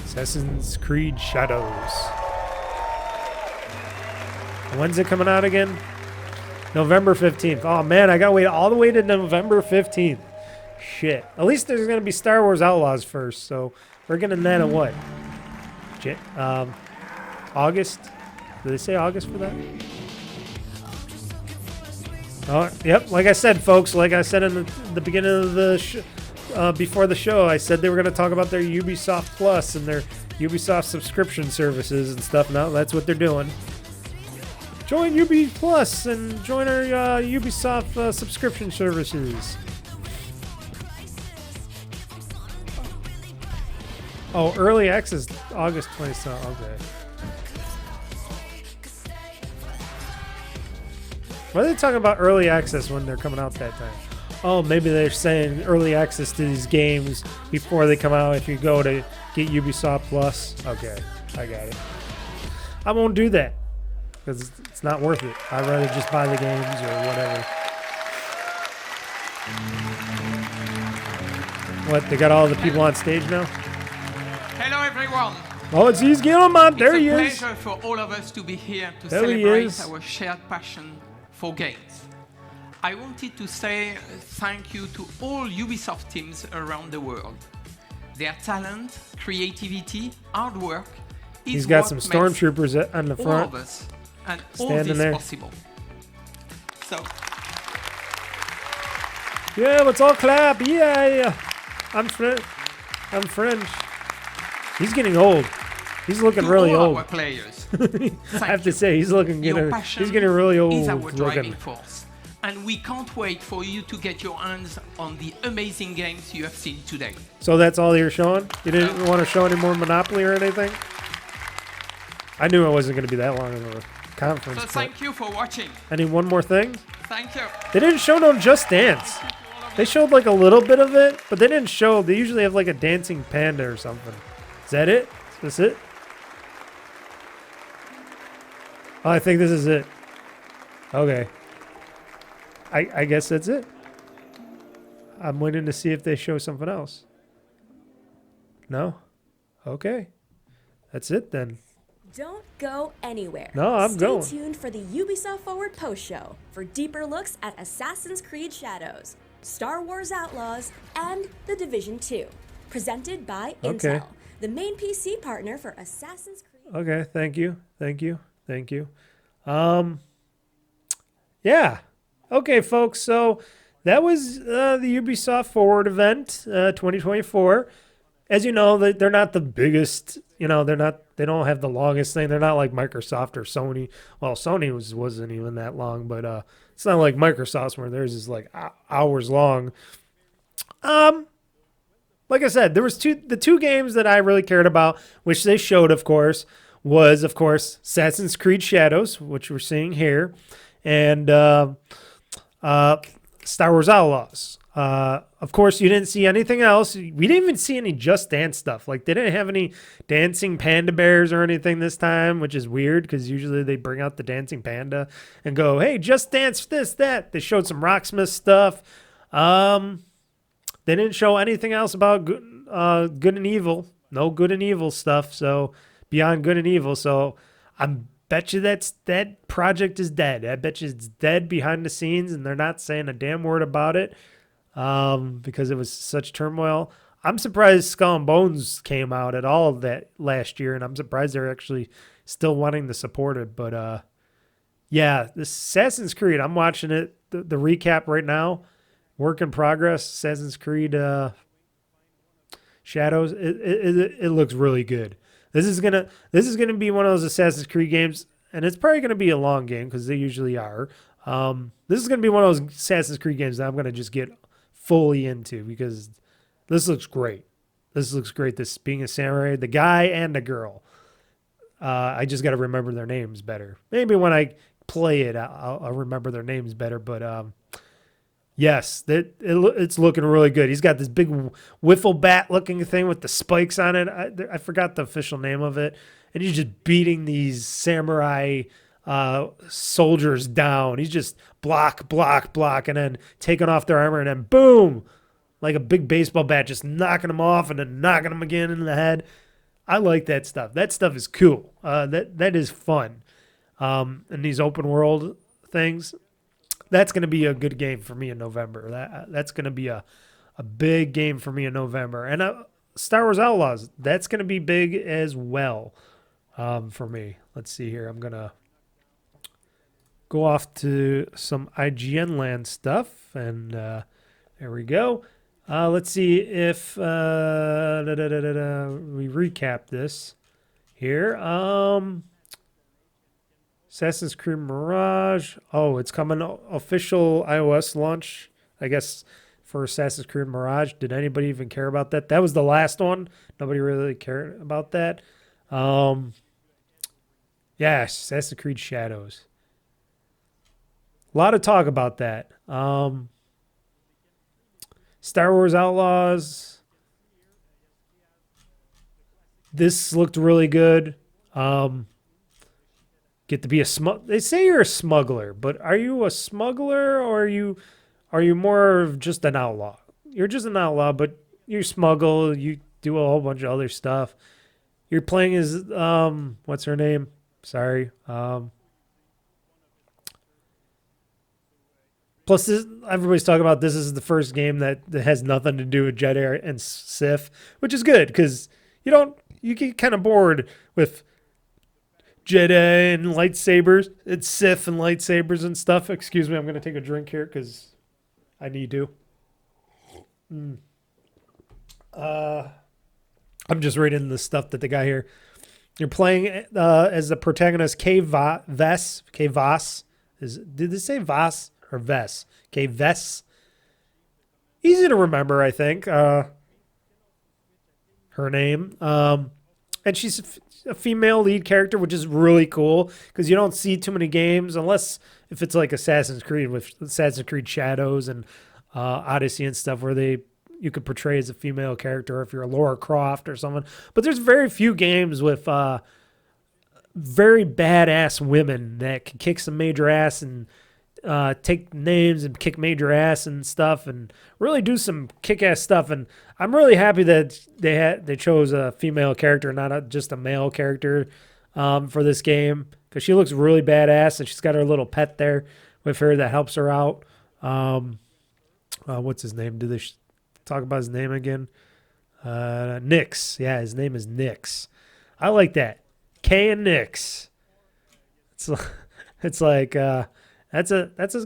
Assassin's Creed Shadows. When's it coming out again? November 15th. Oh man, I gotta wait all the way to November 15th. Shit. At least there's gonna be Star Wars Outlaws first, so we're getting that in what? August? Did they say August for that? Oh, yep. Like I said, folks, like I said in the beginning of the before the show, I said they were going to talk about their Ubisoft Plus and their Ubisoft subscription services and stuff now. That's what they're doing. Join Ubi Plus and join our Ubisoft subscription services. Oh, early access August 27th. Okay. Why are they talking about early access when they're coming out that time? Oh, maybe they're saying early access to these games before they come out if you go to get Ubisoft Plus. Okay, I got it. I won't do that because it's not worth it. I'd rather just buy the games or whatever. What, they got all the people on stage now? Hello, everyone. Oh, it's He's Gilman. There he is. It's a pleasure for all of us to be here to There he celebrate is. our shared passion for games. I wanted to say thank you to all Ubisoft teams around the world. Their talent, creativity, hard work is He's got what some makes stormtroopers on the all front. of us and all Standing this there. possible. So, Yeah, let's all clap. Yeah. I'm French. He's getting old. He's looking to really all old. our players, I have to say, he's looking your good. passion He's getting really old is our looking. driving force. And we can't wait for you to get your hands on the amazing games you have seen today. So that's all you're showing? You didn't want to show any more Monopoly or anything? I knew it wasn't going to be that long of a conference. So but thank you for watching. any one more thing? Thank you. They didn't show no Just Dance. They showed like a little bit of it, but they didn't show. They usually have like a dancing panda or something. Is that it? Is this it? Oh, I think this is it. Okay. I guess that's it. I'm waiting to see if they show something else. No? Okay. That's it then. Don't go anywhere. No, I'm going. Stay tuned for the Ubisoft Forward post-show for deeper looks at Assassin's Creed Shadows, Star Wars Outlaws, and The Division 2. Presented by Okay. Intel, the main PC partner for Assassin's Creed. Okay, thank you. Yeah. Okay, folks, so that was the Ubisoft Forward event 2024. As you know, they're not the biggest, they don't have the longest thing. They're not like Microsoft or Sony. Well, Sony wasn't even that long, but it's not like Microsoft's where theirs is like hours long. Like I said, there was the two games that I really cared about, which they showed, of course, was, of course, Assassin's Creed Shadows, which we're seeing here, and Star Wars Outlaws. Of course, you didn't see anything else. We didn't even see any Just Dance stuff. Like, they didn't have any dancing panda bears or anything this time, which is weird because usually they bring out the dancing panda and go, hey, Just Dance this, that. They showed some Rocksmith stuff. They didn't show anything else about good and evil. No good and evil stuff. So, beyond good and evil. So, I bet you that project is dead. I bet you it's dead behind the scenes and they're not saying a damn word about it. Because it was such turmoil. I'm surprised Skull and Bones came out at all that last year, and I'm surprised they're actually still wanting to support it. But yeah, this Assassin's Creed, I'm watching it, the recap right now, work in progress, Assassin's Creed Shadows. It looks really good. This is gonna be one of those Assassin's Creed games, and it's probably gonna be a long game because they usually are. This is gonna be one of those Assassin's Creed games that I'm gonna just get fully into because this looks great. This being a samurai, the guy and the girl. I just got to remember their names better. Maybe when I play it, I'll remember their names better. But yes, it's looking really good. He's got this big wiffle bat looking thing with the spikes on it. I forgot the official name of it. And he's just beating these samurai soldiers down. He's just block, and then taking off their armor, and then boom, like a big baseball bat, just knocking them off and then knocking them again in the head. I like that stuff. That stuff is cool. That is fun. And these open world things, that's going to be a good game for me in November. That's going to be a big game for me in November. And Star Wars Outlaws, that's going to be big as well for me. Let's see here. I'm going to go off to some IGN land stuff, and there we go. Let's see if we recap this here. Assassin's Creed Mirage. Oh, it's coming official iOS launch, I guess, for Assassin's Creed Mirage. Did anybody even care about that? That was the last one. Nobody really cared about that. Yeah, Assassin's Creed Shadows. A lot of talk about that. Star Wars Outlaws. This looked really good. Get to be a They say you're a smuggler, but are you a smuggler or are you more of just an outlaw? You're just an outlaw, but you smuggle. You do a whole bunch of other stuff. You're playing as what's her name? Sorry. Plus, everybody's talking about this is the first game that has nothing to do with Jedi and Sith, which is good because you get kind of bored with Jedi and lightsabers. It's Sith and lightsabers and stuff. Excuse me, I'm going to take a drink here because I need to. I'm just reading the stuff that they got here. You're playing as the protagonist Kbps. Kbps. Did they say Vas or Ves? Kbps. Easy to remember, I think. Her name. And she's a female lead character, which is really cool because you don't see too many games unless if it's like Assassin's Creed with Assassin's Creed Shadows and Odyssey and stuff where you could portray as a female character if you're a Lara Croft or someone. But there's very few games with very badass women that can kick some major ass and take names and kick major ass and stuff and really do some kick-ass stuff. And I'm really happy that they chose a female character, not just a male character for this game because she looks really badass and she's got her little pet there with her that helps her out. What's his name? Did they talk about his name again? Nix. Yeah, his name is Nix. I like that. K and Nix. It's like that's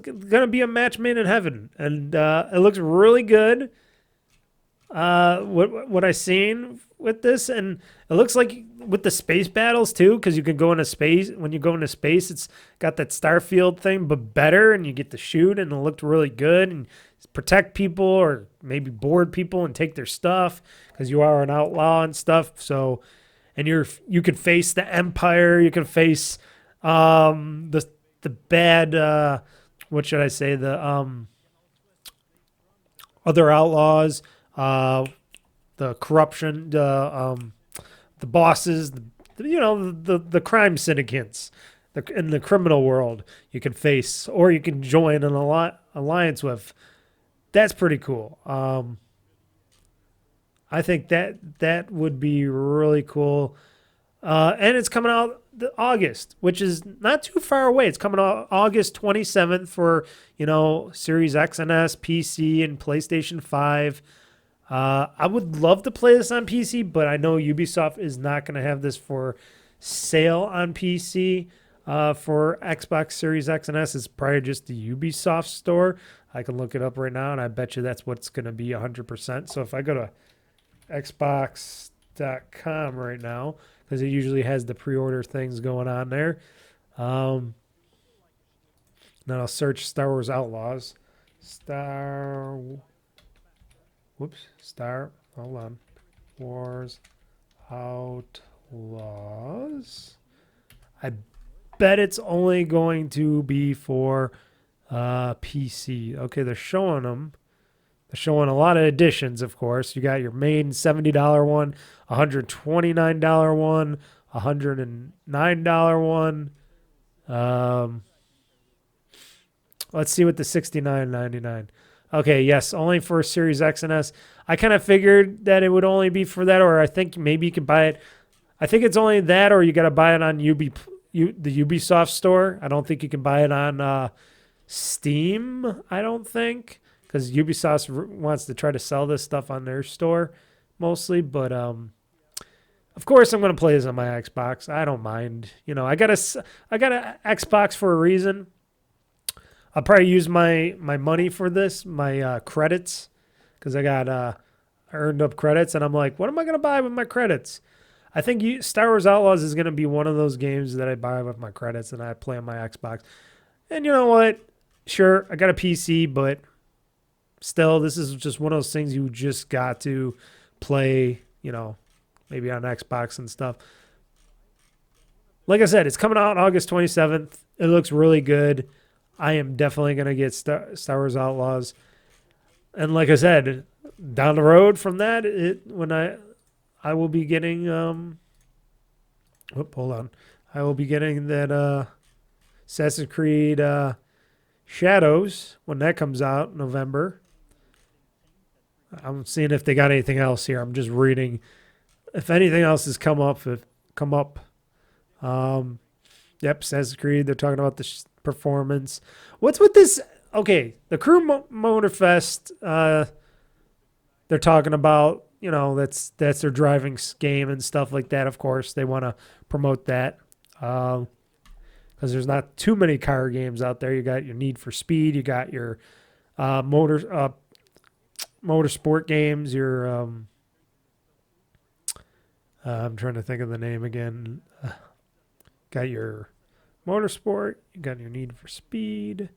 gonna be a match made in heaven, and it looks really good. What I seen with this, and it looks like with the space battles too, because you can go into space. When you go into space, it's got that Starfield thing, but better, and you get to shoot, and it looked really good, and protect people or maybe board people and take their stuff because you are an outlaw and stuff. So, and you can face the Empire, you can face the bad what should I say, the other outlaws, the corruption, the bosses, the crime syndicates in the criminal world you can face, or you can join an alliance with. That's pretty cool. I think that would be really cool. And it's coming out August, which is not too far away. It's coming out August 27th for, Series X and S, PC, and PlayStation 5. I would love to play this on PC, but I know Ubisoft is not going to have this for sale on PC. For Xbox Series X and S, it's probably just the Ubisoft store. I can look it up right now, and I bet you that's what's going to be 100%. So if I go to Xbox.com right now, because it usually has the pre-order things going on there, then I'll search Star Wars Outlaws. Wars Outlaws. I bet it's only going to be for PC. Okay, they're showing them. They're showing a lot of editions, of course. You got your main $70 one, $129 one, $109 one. Let's see what the $69.99. Okay, yes, only for Series X and S. I kind of figured that it would only be for that, or I think maybe you could buy it. I think it's only that, or you got to buy it on the Ubisoft store. I don't think you can buy it on Steam, I don't think, because Ubisoft wants to try to sell this stuff on their store mostly. But of course, I'm going to play this on my Xbox. I don't mind. I got a Xbox for a reason. I'll probably use my money for this, my credits, because I got earned up credits, and I'm like, what am I going to buy with my credits? I think Star Wars Outlaws is going to be one of those games that I buy with my credits and I play on my Xbox. And you know what? Sure, I got a PC, but still, this is just one of those things you just got to play, you know, maybe on Xbox and stuff. Like I said, it's coming out August 27th. It looks really good. I am definitely going to get Star Wars Outlaws. And like I said, down the road from that, I will be getting hold on. I will be getting that Assassin's Creed Shadows when that comes out in November. I'm seeing if they got anything else here. I'm just reading if anything else has come up. Yep, Assassin's Creed. They're talking about the performance. What's with this? Okay, the Crew Motorfest. They're talking about, you know, that's their driving game and stuff like that. Of course, they want to promote that because there's not too many car games out there. You got your Need for Speed. You got your motorsport games. Your I'm trying to think of the name again. Got your motorsport. You got your Need for Speed.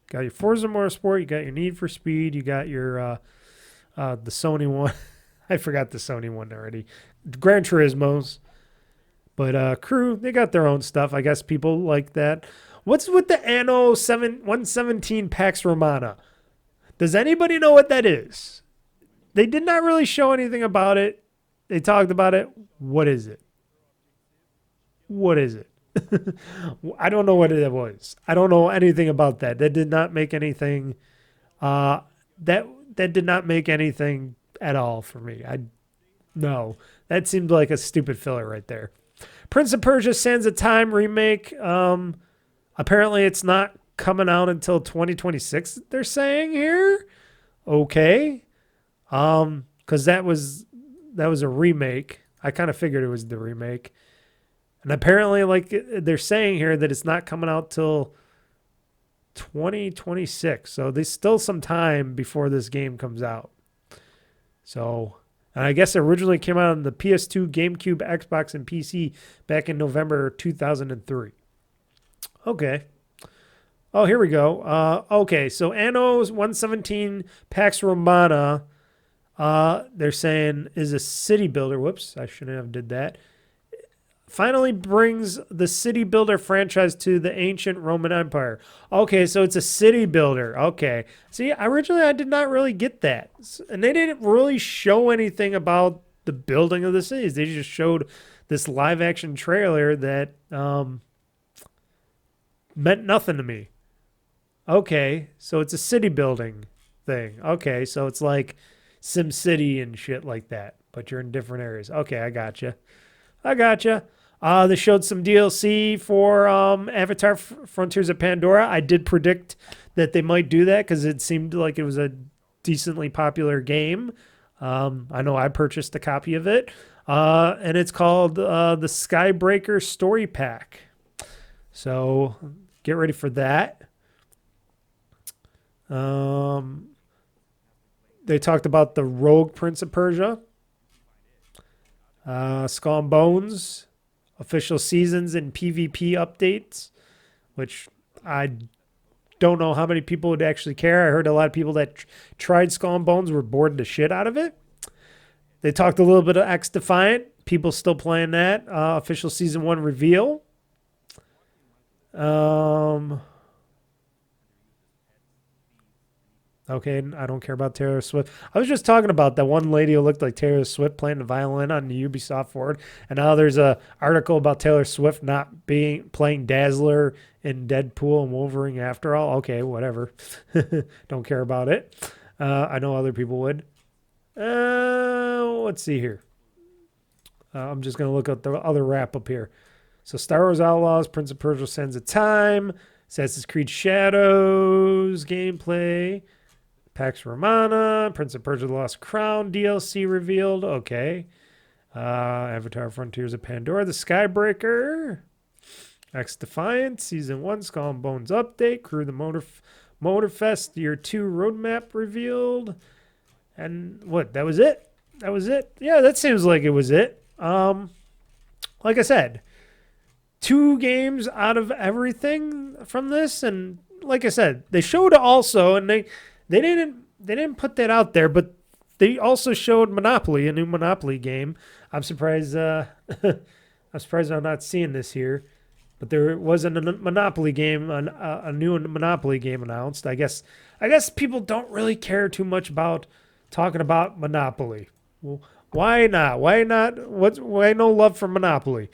Got your Forza Motorsport. You got your Need for Speed. You got your the Sony one. I forgot the Sony one already. Gran Turismos. But Crew, they got their own stuff. I guess people like that. What's with the Anno 117 Pax Romana? Does anybody know what that is? They did not really show anything about it. They talked about it. What is it? What is it? I don't know what it was. I don't know anything about that. That did not make anything. That did not make anything at all for me. No, that seemed like a stupid filler right there. Prince of Persia: Sands of Time remake. Apparently, it's not coming out until 2026. They're saying here. Okay, because that was a remake. I kind of figured it was the remake. And apparently, like they're saying here, that it's not coming out till 2026. So there's still some time before this game comes out. So, and I guess it originally came out on the PS2, GameCube, Xbox, and PC back in November 2003. Okay. Oh, here we go. Okay, so Anno's 117 Pax Romana, they're saying, is a city builder. Whoops, I shouldn't have did that. Finally brings the city builder franchise to the ancient Roman Empire. Okay, so it's a city builder. Okay. See, originally I did not really get that. And they didn't really show anything about the building of the cities. They just showed this live action trailer that meant nothing to me. Okay, so it's a city building thing. Okay, so it's like Sim City and shit like that, but you're in different areas. Okay, I gotcha. They showed some DLC for Avatar Frontiers of Pandora. I did predict that they might do that because it seemed like it was a decently popular game. I know I purchased a copy of it. And it's called the Skybreaker Story Pack. So get ready for that. They talked about the Rogue Prince of Persia. Skull and Bones. Official seasons and PvP updates, which I don't know how many people would actually care. I heard a lot of people that tried Skull and Bones were bored the shit out of it. They talked a little bit of X Defiant. People still playing that. Official season 1 reveal. Okay, I don't care about Taylor Swift. I was just talking about that one lady who looked like Taylor Swift playing the violin on the Ubisoft Forward, and now there's a article about Taylor Swift not playing Dazzler in Deadpool and Wolverine after all. Okay, whatever. Don't care about it. I know other people would. Let's see here. I'm just going to look at the other wrap up here. So Star Wars Outlaws, Prince of Persia: Sands of Time, Assassin's Creed Shadows gameplay, Pax Romana, Prince of Persia: The Lost Crown DLC revealed. Okay. Avatar Frontiers of Pandora, the Skybreaker, X Defiant, Season 1, Skull and Bones update, Crew the Motorfest Year 2 roadmap revealed, And what? That was it? That was it? Yeah, that seems like it was it. Like I said, 2 games out of everything from this, and like I said, they showed also, and they didn't put that out there, but they also showed Monopoly, a new Monopoly game. I'm surprised. I'm surprised I'm not seeing this here, but there was a Monopoly game, a new Monopoly game announced. I guess people don't really care too much about talking about Monopoly. Well, why not? Why not? Why no love for Monopoly?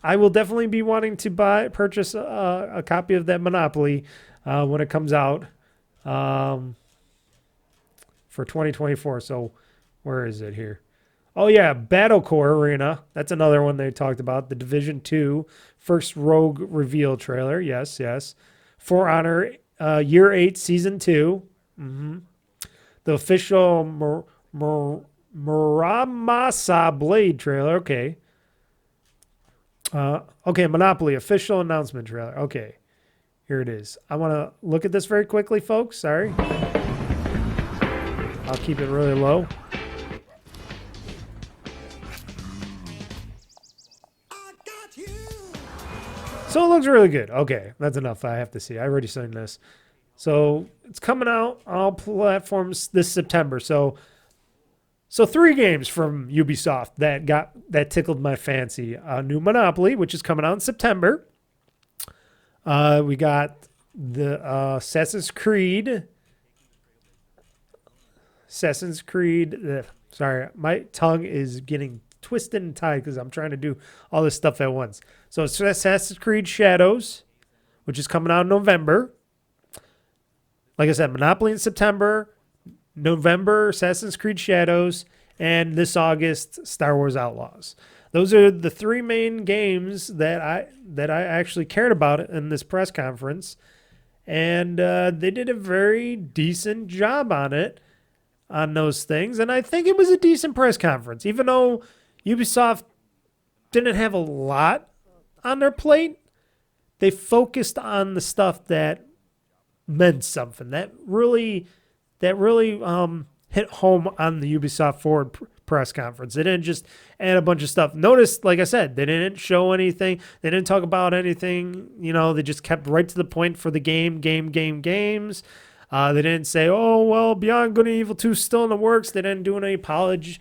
I will definitely be wanting to purchase a copy of that Monopoly when it comes out for 2024. So where is it here? Oh yeah, Battlecore Arena. That's another one they talked about. The Division 2 first Rogue reveal trailer. Yes, yes. For Honor Year 8 Season 2. The official Muramasa Blade trailer. Okay. Okay, Monopoly official announcement trailer. Okay. Here it is. I want to look at this very quickly, folks. Sorry. I'll keep it really low. So it looks really good. Okay, that's enough. I have to see. I already seen this. So it's coming out on all platforms this September. So 3 games from Ubisoft that tickled my fancy. New Monopoly, which is coming out in September. We got the Assassin's Creed. Sorry, my tongue is getting twisted and tied because I'm trying to do all this stuff at once. So it's Assassin's Creed Shadows, which is coming out in November. Like I said, Monopoly in September, November, Assassin's Creed Shadows, and this August, Star Wars Outlaws. Those are the 3 main games that I actually cared about in this press conference, and they did a very decent job on those things, and I think it was a decent press conference, even though Ubisoft didn't have a lot on their plate. They focused on the stuff that meant something, that really hit home on the Ubisoft Forward press conference. They didn't just add a bunch of stuff. Notice, like I said, they didn't show anything. They didn't talk about anything. They just kept right to the point for the games. They didn't say, oh, well, Beyond Good and Evil 2 is still in the works. They didn't do any apologies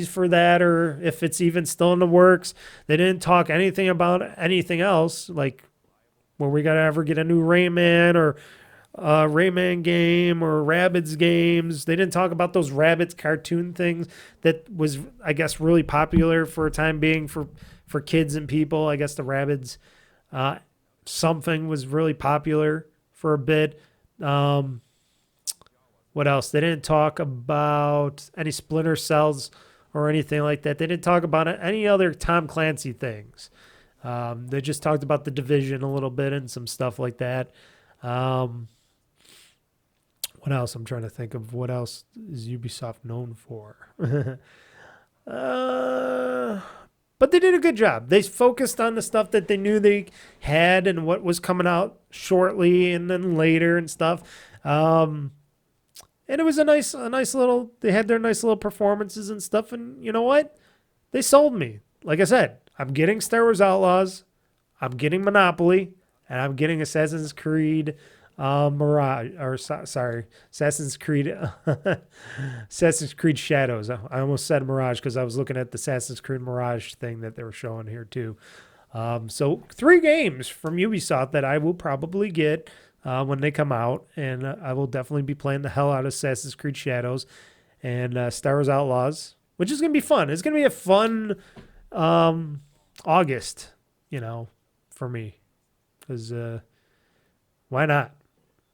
for that, or if it's even still in the works. They didn't talk anything about anything else, like when we got to ever get a new Rayman or Rayman game or Rabbids games. They didn't talk about those Rabbids cartoon things that was, I guess, really popular for a time being for kids and people. I guess the Rabbids something was really popular for a bit. What else? They didn't talk about any Splinter Cells or anything like that. They didn't talk about any other Tom Clancy things. They just talked about the Division a little bit and some stuff like that. What else? I'm trying to think of what else is Ubisoft known for. But they did a good job. They focused on the stuff that they knew they had and what was coming out shortly and then later and stuff. And it was a nice little, they had their nice little performances and stuff. And you know what? They sold me. Like I said, I'm getting Star Wars Outlaws, I'm getting Monopoly, and I'm getting Assassin's Creed Assassin's Creed Assassin's Creed Shadows. I almost said Mirage because I was looking at the Assassin's Creed Mirage thing that they were showing here too. So 3 games from Ubisoft that I will probably get when they come out, and I will definitely be playing the hell out of Assassin's Creed Shadows and Star Wars Outlaws, which is going to be fun. It's going to be a fun August, for me, because why not?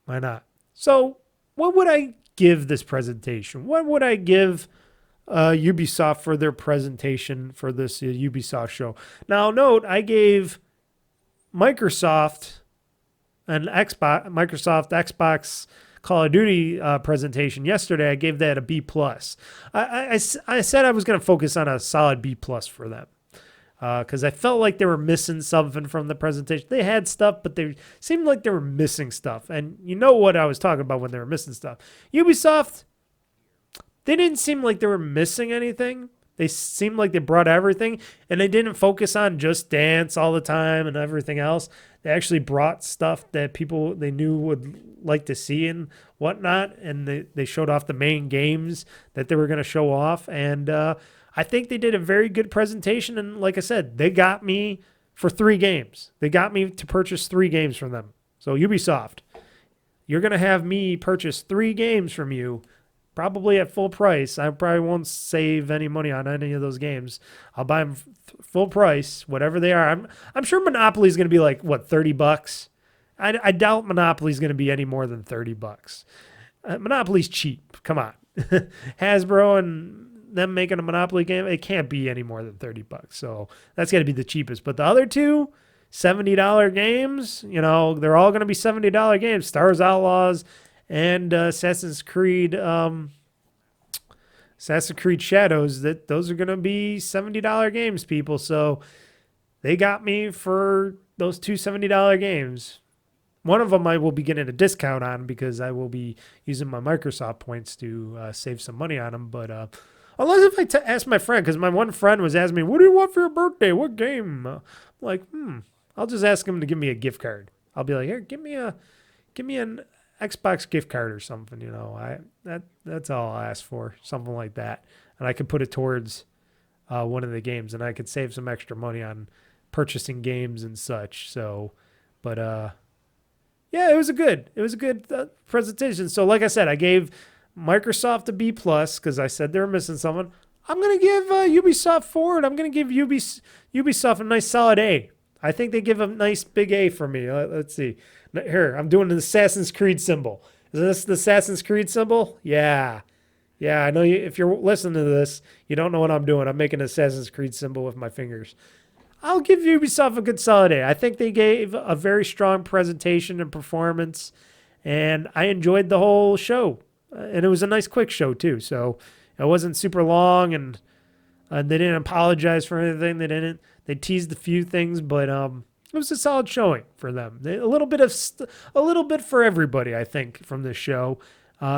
Why not? So what would I give this presentation? What would I give Ubisoft for their presentation for this Ubisoft show? Now, note, I gave Microsoft Xbox Call of Duty presentation yesterday. I gave that a B+. I said I was going to focus on a solid B+ for them. Because I felt like they were missing something from the presentation. They had stuff, but they seemed like they were missing stuff. And you know what I was talking about when they were missing stuff. Ubisoft, they didn't seem like they were missing anything. They seemed like they brought everything, and they didn't focus on Just Dance all the time and everything else. They actually brought stuff that people they knew would like to see and whatnot, and they showed off the main games that they were going to show off. And I think they did a very good presentation, and like I said, they got me for 3 games. They got me to purchase 3 games from them. So Ubisoft, you're going to have me purchase 3 games from you, probably at full price. I probably won't save any money on any of those games. I'll buy them full price, whatever they are. I'm sure Monopoly is going to be like, what, $30? I doubt Monopoly is going to be any more than $30. Monopoly's cheap. Come on. Hasbro and them making a Monopoly game, it can't be any more than $30. So that's got to be the cheapest. But the other 2, $70 games, you know, they're all going to be $70 games. Star Wars Outlaws and Assassin's Creed Shadows, those are going to be $70 games, people. So they got me for those 2 $70 games. One of them I will be getting a discount on because I will be using my Microsoft points to save some money on them. But unless if I ask my friend, because my one friend was asking me, what do you want for your birthday? What game? I'm like, I'll just ask him to give me a gift card. I'll be like, here, give me an Xbox gift card or something, you know. That's all I'll ask for, something like that. And I could put it towards one of the games, and I could save some extra money on purchasing games and such. So, but yeah, it was a good presentation. So like I said, I gave Microsoft a B+ because I said they were missing someone. I'm going to give Ubisoft Forward. I'm going to give Ubisoft a nice solid A. I think they give a nice big A for me. Let's see. Here, I'm doing the Assassin's Creed symbol. Is this the Assassin's Creed symbol? Yeah. Yeah, I know if you're listening to this, you don't know what I'm doing. I'm making an Assassin's Creed symbol with my fingers. I'll give Ubisoft a good solid A. I think they gave a very strong presentation and performance, and I enjoyed the whole show. And it was a nice quick show, too. So it wasn't super long, and they didn't apologize for anything. They teased a few things, but it was a solid showing for them. A little bit for everybody, I think, from this show.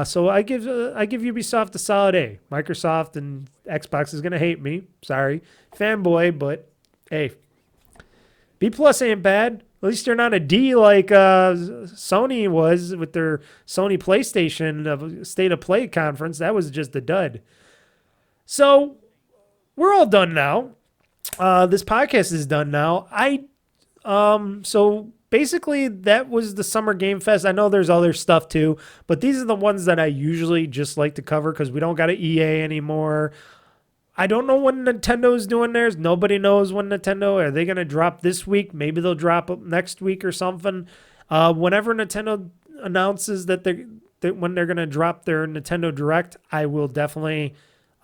So I give Ubisoft a solid A. Microsoft and Xbox is gonna hate me. Sorry, fanboy, but hey, B+ ain't bad. At least they're not a D like Sony was with their Sony PlayStation State of Play conference. That was just a dud. So we're all done now. This podcast is done now. So basically that was the Summer Game Fest. I know there's other stuff too, but these are the ones that I usually just like to cover because we don't got an EA anymore. I don't know when Nintendo's doing theirs. Nobody knows when Nintendo. Are they going to drop this week? Maybe they'll drop next week or something. Whenever Nintendo announces that when they're going to drop their Nintendo Direct, I will definitely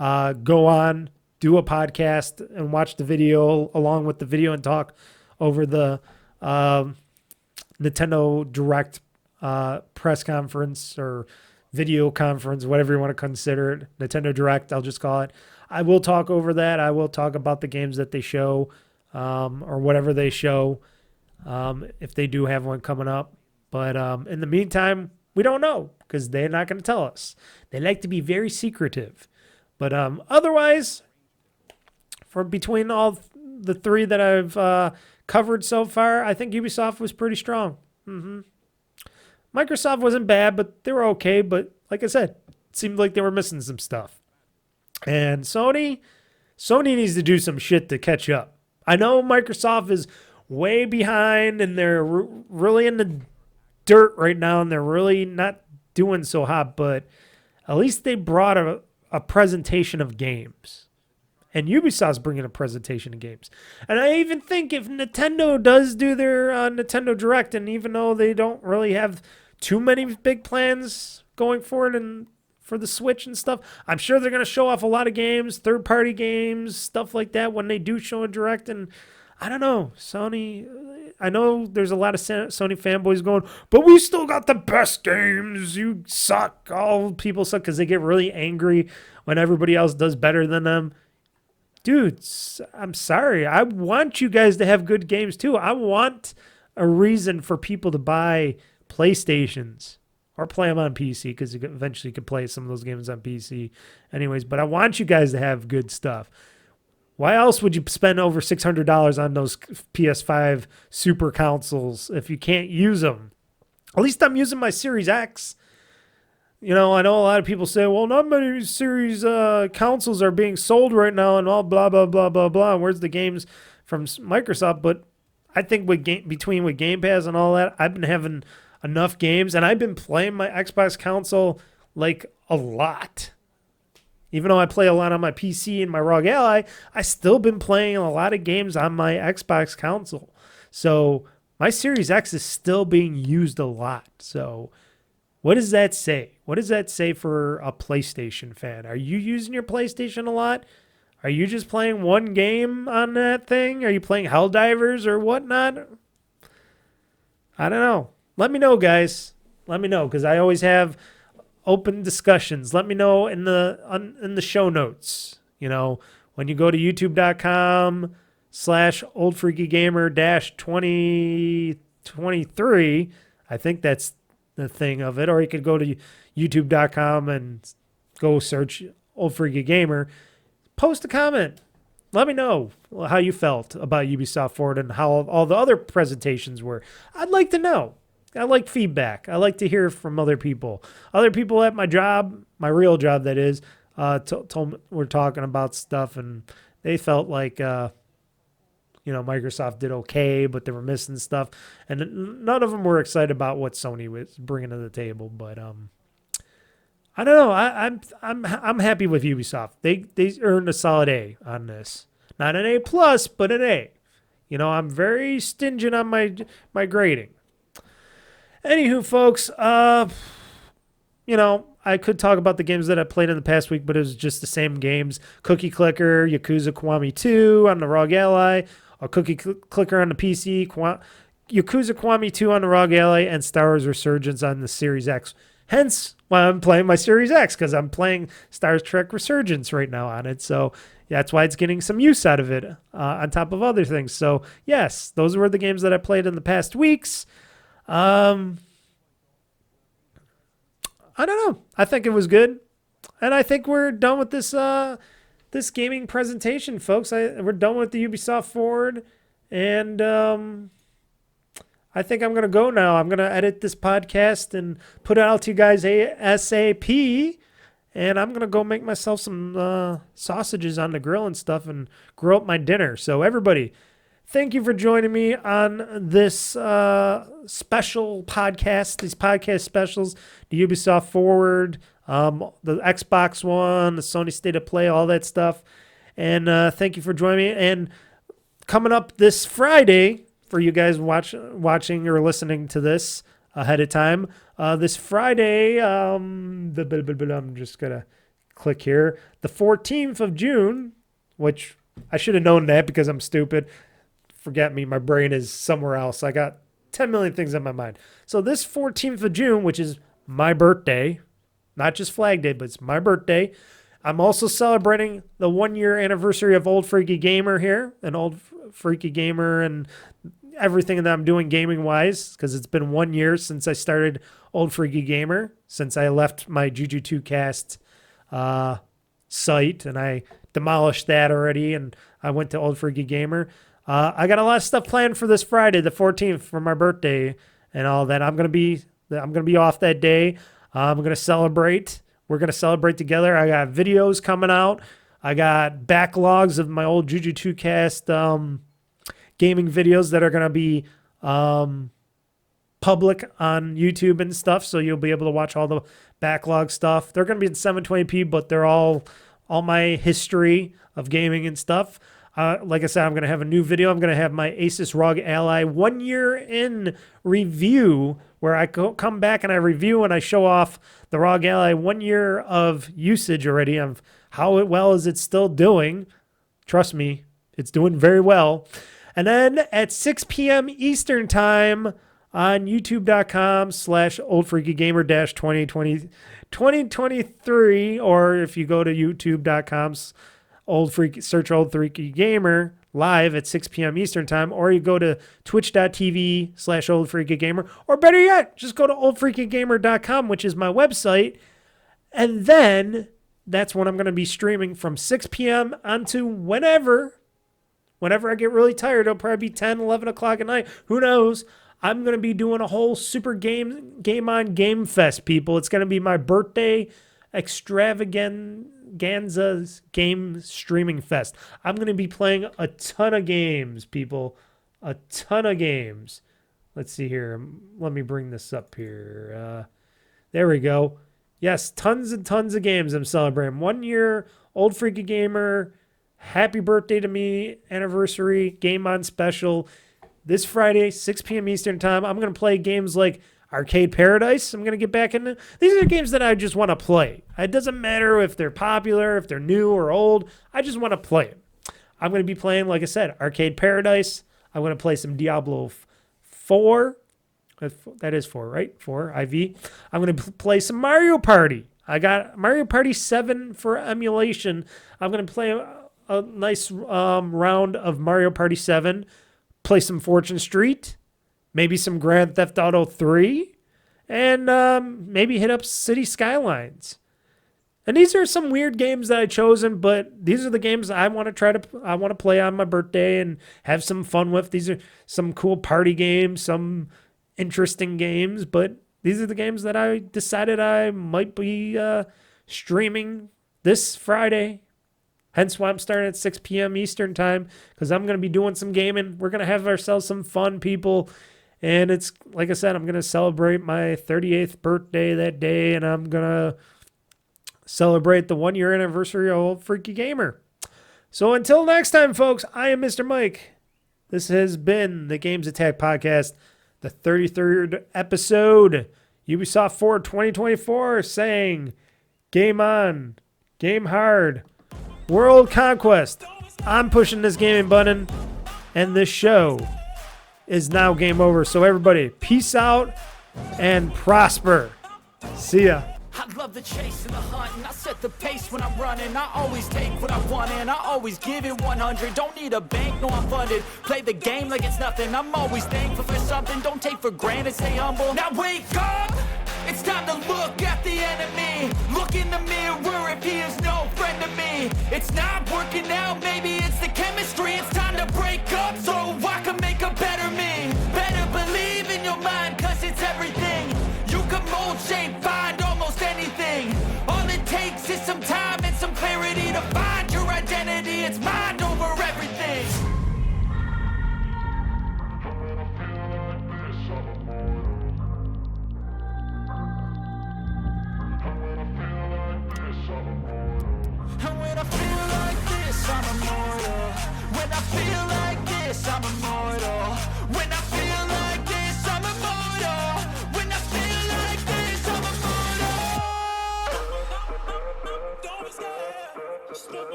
go on, do a podcast, and watch the video along with the video and talk over the Nintendo Direct press conference or video conference, whatever you want to consider it. Nintendo Direct, I'll just call it. I will talk over that. I will talk about the games that they show or whatever they show if they do have one coming up. But in the meantime, we don't know because they're not going to tell us. They like to be very secretive. But otherwise, from between all the 3 that I've covered so far, I think Ubisoft was pretty strong. Microsoft wasn't bad, but they were okay. But like I said, it seemed like they were missing some stuff. And Sony needs to do some shit to catch up. I know Microsoft is way behind and they're really in the dirt right now and they're really not doing so hot, but at least they brought a presentation of games. And Ubisoft's bringing a presentation of games. And I even think if Nintendo does do their Nintendo Direct, and even though they don't really have too many big plans going forward and for the Switch and stuff, I'm sure they're going to show off a lot of games, third-party games, stuff like that when they do show a Direct. And I don't know, Sony, I know there's a lot of Sony fanboys going, but we still got the best games. You suck. All people suck because they get really angry when everybody else does better than them. Dudes, I'm sorry. I want you guys to have good games too. I want a reason for people to buy PlayStations or play them on PC, because you eventually could play some of those games on PC anyways. But I want you guys to have good stuff. Why else would you spend over $600 on those PS5 super consoles if you can't use them? At least I'm using my Series X. You know, I know a lot of people say, well, not many Series consoles are being sold right now and all blah, blah, blah, blah, blah. And where's the games from Microsoft? But I think with Game Pass and all that, I've been having enough games. And I've been playing my Xbox console like a lot. Even though I play a lot on my PC and my ROG Ally, I still been playing a lot of games on my Xbox console. So my Series X is still being used a lot. So what does that say? What does that say for a PlayStation fan? Are you using your PlayStation a lot? Are you just playing one game on that thing? Are you playing Helldivers or whatnot? I don't know. Let me know, guys. Let me know, because I always have open discussions. Let me know in the show notes. You know, when you go to youtube.com/OldFreakyGamer-2023, I think that's the thing of it. Or you could go to youtube.com and go search OldFreakyGamer. Post a comment. Let me know how you felt about Ubisoft Forward and how all the other presentations were. I'd like to know. I like feedback. I like to hear from other people. Other people at my job, my real job that is, told me we're talking about stuff, and they felt like, Microsoft did okay, but they were missing stuff, and none of them were excited about what Sony was bringing to the table. But I don't know. I'm happy with Ubisoft. They earned a solid A on this, not an A plus, but an A. You know, I'm very stingent on my grading. Anywho, folks, I could talk about the games that I played in the past week, but it was just the same games. Cookie Clicker, Yakuza Kiwami 2 on the ROG Ally, a Cookie Clicker on the PC, Yakuza Kiwami 2 on the ROG Ally, and Star Wars Resurgence on the Series X. Hence why I'm playing my Series X, because I'm playing Star Trek Resurgence right now on it. So that's why it's getting some use out of it on top of other things. So, yes, those were the games that I played in the past weeks. I don't know. I think it was good, and I think we're done with this this gaming presentation, folks. We're done with the Ubisoft Forward, and I think I'm gonna go now. I'm gonna edit this podcast and put it out to you guys ASAP, and I'm gonna go make myself some sausages on the grill and stuff, and grill up my dinner. So everybody, thank you for joining me on this special podcast, these podcast specials, the Ubisoft Forward, the Xbox One, the Sony State of Play, all that stuff. And thank you for joining me. And coming up this Friday, for you guys watching or listening to this ahead of time, this Friday, I'm just going to click here, the 14th of June, which I should have known that because I'm stupid. Forget me, my brain is somewhere else. I got 10 million things on my mind. So this 14th of June, which is my birthday, not just Flag Day, but it's my birthday, I'm also celebrating the 1-year anniversary of Old Freaky Gamer here, and Old Freaky Gamer and everything that I'm doing gaming-wise, because it's been 1 year since I started Old Freaky Gamer, since I left my Juju2Cast site, and I demolished that already, and I went to Old Freaky Gamer. I got a lot of stuff planned for this Friday, the 14th, for my birthday and all that. I'm gonna be off that day. I'm gonna celebrate. We're gonna celebrate together. I got videos coming out. I got backlogs of my old Juju2Cast gaming videos that are gonna be public on YouTube and stuff. So you'll be able to watch all the backlog stuff. They're gonna be in 720p, but they're all my history of gaming and stuff. Like I said, I'm going to have a new video. I'm going to have my Asus ROG Ally 1 year in review, where I come back and I review and I show off the ROG Ally 1 year of usage already, of how well is it still doing. Trust me, it's doing very well. And then at 6 p.m. Eastern time on youtube.com/OldFreakyGamer-2023, or if you go to youtube.com search Old Freaky Gamer, live at 6 p.m. Eastern time, or you go to twitch.tv/OldFreakyGamer, or better yet, just go to OldFreakyGamer.com, which is my website, and then that's when I'm going to be streaming from 6 p.m. onto whenever I get really tired. It'll probably be 10, 11 o'clock at night. Who knows? I'm going to be doing a whole super GameOn Game Fest, people. It's going to be my birthday extravaganza game streaming fest. I'm going to be playing a ton of games, people. A ton of games. Let's see here. Let me bring this up here. There we go. Yes, tons and tons of games I'm celebrating. 1 year, Old Freaky Gamer. Happy birthday to me. Anniversary. GameOn special. This Friday, 6 p.m. Eastern time. I'm going to play games like Arcade Paradise. I'm going to get back into. These are games that I just want to play. It doesn't matter if they're popular, if they're new or old. I just want to play it. I'm going to be playing, like I said, Arcade Paradise. I'm going to play some Diablo 4. That is 4, right? 4, IV. I'm going to play some Mario Party. I got Mario Party 7 for emulation. I'm going to play a nice round of Mario Party 7. Play some Fortune Street. Maybe some Grand Theft Auto 3. And maybe hit up City Skylines. And these are some weird games that I chosen, but these are the games I want to play on my birthday and have some fun with. These are some cool party games, some interesting games, but these are the games that I decided I might be streaming this Friday. Hence why I'm starting at 6 p.m. Eastern time, because I'm going to be doing some gaming. We're going to have ourselves some fun, people. And it's, like I said, I'm going to celebrate my 38th birthday that day, and I'm going to celebrate the 1 year anniversary of Old Freaky Gamer. So until next time, folks, I am Mr. Mike. This has been the GamezAttack podcast, the 33rd episode. Ubisoft Forward 2024 saying, game on, game hard, world conquest. I'm pushing this gaming button, and this show is now game over. So everybody, peace out and prosper. See ya. I love the chase and the hunt, and I set the pace when I'm running. I always take what I want, and I always give it 100. Don't need a bank, no, I'm funded. Play the game like it's nothing. I'm always thankful for something. Don't take for granted, stay humble. Now wake up! It's time to look at the enemy. Look in the mirror if he is no friend to me. It's not working out, maybe it's the chemistry. It's time to break up so I can make a better me. Better believe in your mind, cause it's everything. You can mold, shape, find almost anything. All it takes is some time and some clarity to find your identity. It's mind over everything. And when I feel like this, I'm immortal. When I feel like this, I'm immortal. When I feel like this, I'm immortal. When I feel like this, I'm immortal.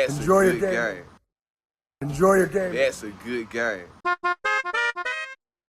Enjoy your game. Enjoy your game. That's a good game.